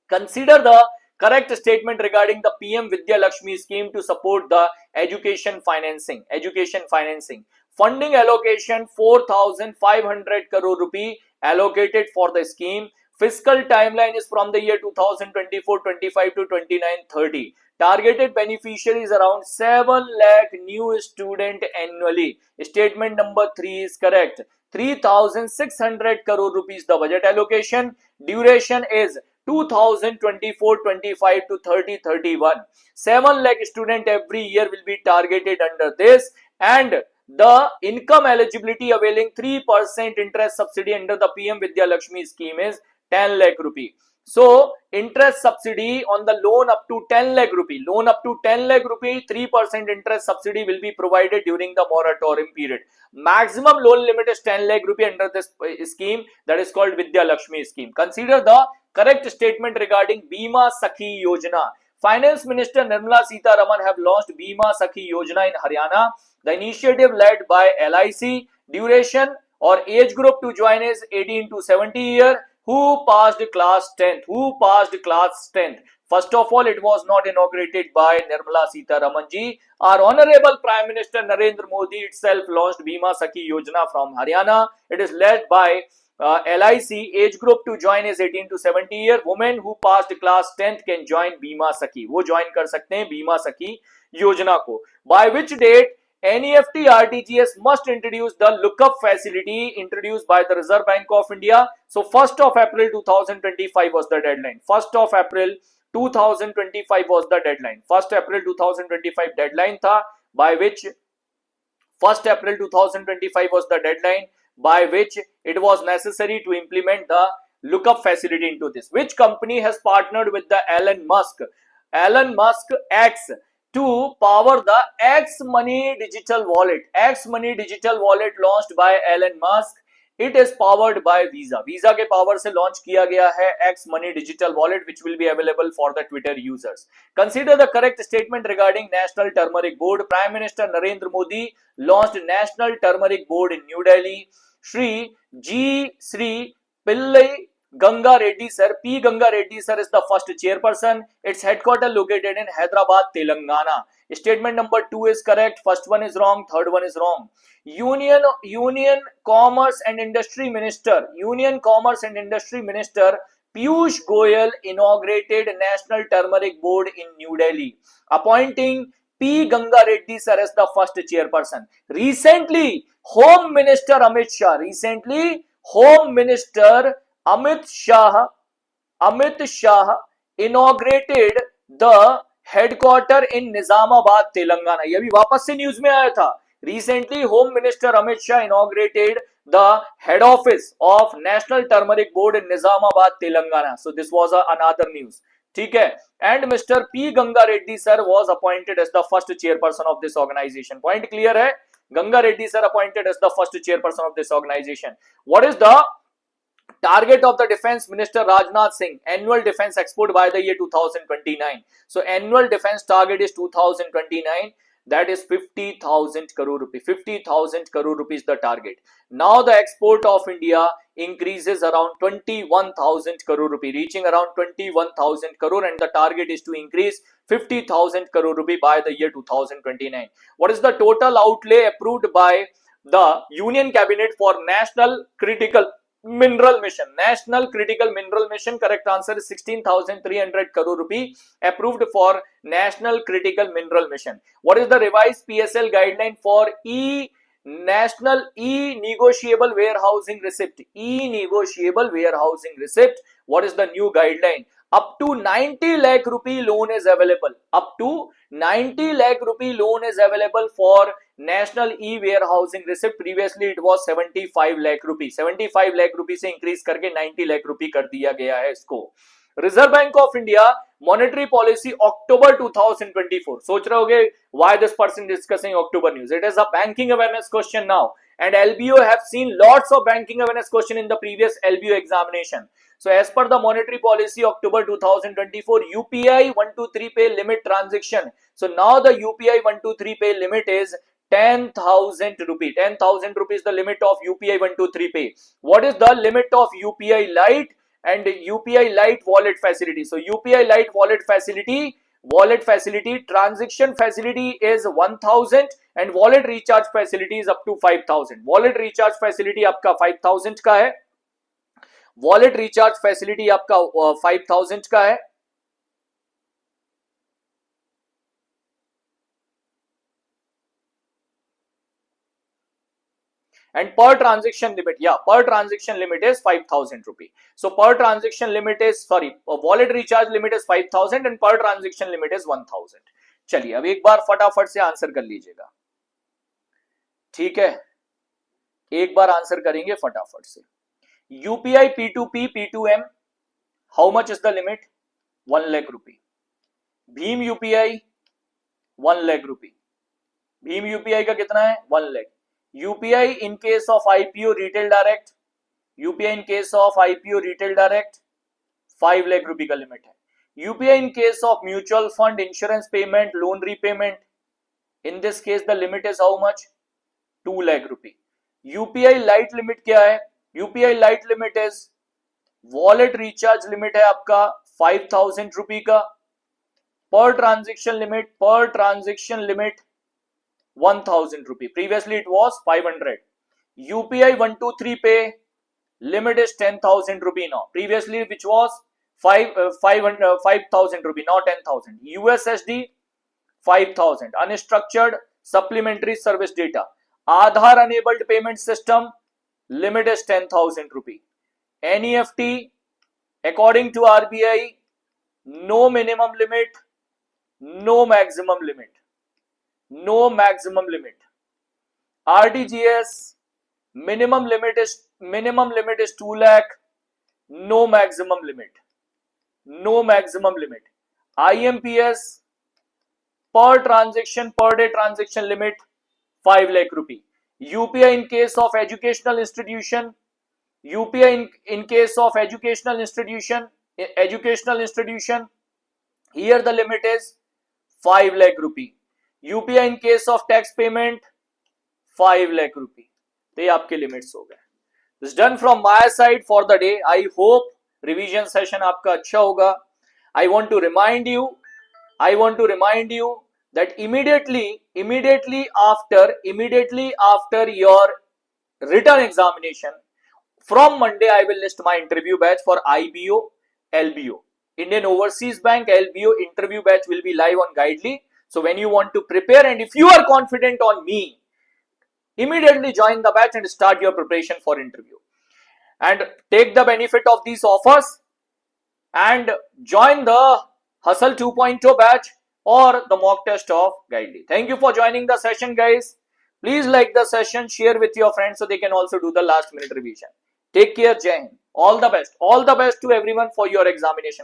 Consider the correct statement regarding the PM Vidya Lakshmi scheme to support the education financing. Education financing. Funding allocation 4,500 crore rupee allocated for the scheme. Fiscal timeline is from the year 2024-25 to 29-30. Targeted beneficiaries around 7 lakh new student annually. Statement number 3 is correct. 3,600 crore rupees the budget allocation. Duration is 2024-25 to 30-31. 7 lakh student every year will be targeted under this, and the income eligibility availing 3% interest subsidy under the PM Vidya Lakshmi scheme is 10 lakh rupee. So interest subsidy on the loan up to 10 lakh rupee, 3% interest subsidy will be provided during the moratorium period. Maximum loan limit is 10 lakh rupee under this scheme, that is called Vidya Lakshmi scheme. Consider the correct statement regarding Bima Sakhi Yojana. Finance Minister Nirmala Sitharaman have launched Bima Sakhi Yojana in Haryana. The initiative led by LIC. Duration or age group to join is 18 to 70 year. Who passed class 10th? Who passed class 10th? First of all, it was not inaugurated by Nirmala Sitharaman ji. Our Honorable Prime Minister Narendra Modi itself launched Bima Sakhi Yojana from Haryana. It is led by LIC. Age group to join is 18 to 70 year. Women who passed class 10th can join Bima Sakhi. वो join कर सकते हैं Bima Sakhi योजना को. By which date NEFT RTGS must introduce the lookup facility introduced by the Reserve Bank of India. So 1st of April 2025 was the deadline. 1st of April 2025 was the deadline. 1st April 2025 deadline था, by which 1st April 2025 was the deadline by which it was necessary to implement the lookup facility into this. Which company has partnered with the Elon Musk X to power the X Money digital wallet? X Money digital wallet launched by Elon Musk it is powered by visa, visa के power से launch किया गया है x money digital wallet which will be available for the Twitter users. Consider the correct statement regarding national turmeric board. Prime minister Narendra Modi launched national turmeric board in new Delhi. Shri Pillai Ganga Reddy sir, P. Ganga Reddy sir is the first chairperson. Its headquarters located in Hyderabad, Telangana. Statement number 2 is correct. First one is wrong. Third one is wrong. Union Commerce and Industry Minister Piyush Goyal inaugurated National Turmeric Board in New Delhi, appointing P. Ganga Reddy sir as the first chairperson. Recently, Home Minister Amit Shah inaugurated the headquarter in Nizamabad, Telangana. ये भी वापस से news में आया था. Recently, Home Minister Amit Shah inaugurated the head office of National Turmeric Board in Nizamabad, Telangana. So this was another news. ठीक है. And Mr. P. Ganga Reddy sir was appointed as the first chairperson of this organization. Point clear है? Ganga Reddy sir appointed as the first chairperson of this organization. What is the target of the defense minister Rajnath Singh? Annual defense export by the year 2029. So annual defense target is 2029, that is 50,000 crore rupees. 50,000 crore rupees the target. Now the export of India increases around 21,000 crore rupees, reaching around 21,000 crore, and the target is to increase 50,000 crore rupees by the year 2029. What is the total outlay approved by the Union Cabinet for National Critical Mineral Mission? National Critical Mineral Mission, correct answer is 16,300 crore rupee approved for National Critical Mineral Mission. What is the revised PSL guideline for National E-Negotiable Warehousing Receipt? E-Negotiable Warehousing Receipt. What is the new guideline? Up to 90 lakh rupee loan is available. Up to 90 lakh rupee loan is available for National E-Warehousing Receipt. Previously it was 75 lakh rupee. 75 lakh rupee से increase करके 90 lakh rupee कर दिया गया है इसको. Reserve Bank of India monetary policy October 2024. सोच रहे होगे why this person discussing October news? It is a banking awareness question now, and LBO have seen lots of banking awareness question in the previous LBO examination. So as per the monetary policy October 2024, UPI 123 pay limit transaction. So now the UPI 123 pay limit is 10,000 rupee. 10,000 rupees the limit of UPI 123 pay. What is the limit of UPI Lite and UPI Lite wallet facility? So UPI Lite wallet facility transaction facility is 1,000 and wallet recharge facility is up to 5,000. Wallet recharge facility आपका 5,000 का है. Wallet recharge facility आपका 5,000 का है. And per transaction limit, per transaction limit is 5,000 rupee. So per transaction limit is, wallet recharge limit is 5,000 and per transaction limit is 1,000. चलिए अब एक बार फटाफट से आंसर कर लीजिएगा. ठीक है, एक बार आंसर करेंगे फटाफट से. UPI P2P P2M, how much is the limit? 1 lakh rupee. Bheem UPI 1 lakh rupee. Bheem UPI का कितना है? 1 lakh. UPI in case of IPO retail direct, UPI in case of IPO retail direct 5 lakh rupee का limit है. UPI in case of mutual fund, insurance payment, loan repayment, in this case the limit is how much? 2 lakh rupee. UPI Lite limit क्या है? UPI Lite limit is, wallet recharge limit है आपका 5,000 rupee का. Per transaction limit 1,000 rupee. Previously it was 500. UPI 123 pay limit is 10,000 rupee now. Previously which was 5,000 rupee, now 10,000. USSD 5,000. Unstructured supplementary service data. Aadhaar enabled payment system limit is 10,000 rupee. NEFT according to RBI no minimum limit, no maximum limit. No maximum limit. RTGS minimum limit is 2 lakh, no maximum limit. No maximum limit. IMPS per day transaction limit 5 lakh rupee. UPI in case of educational institution UPI in case of educational institution, here the limit is 5 lakh rupee. UPI in case of tax payment 5 lakh rupee. तो ये आपके limits हो गए. This is done from my side for the day. I hope revision session आपका अच्छा होगा. I want to remind you that immediately after your written examination, from Monday I will list my interview batch for IBO LBO. Indian Overseas Bank LBO interview batch will be live on Guidely. So when you want to prepare and if you are confident on me, immediately join the batch and start your preparation for interview. And take the benefit of these offers and join the Hustle 2.0 batch or the mock test of Guidely. Thank you for joining the session, guys. Please like the session, share with your friends so they can also do the last minute revision. Take care, Jai Hind. All the best to everyone for your examination.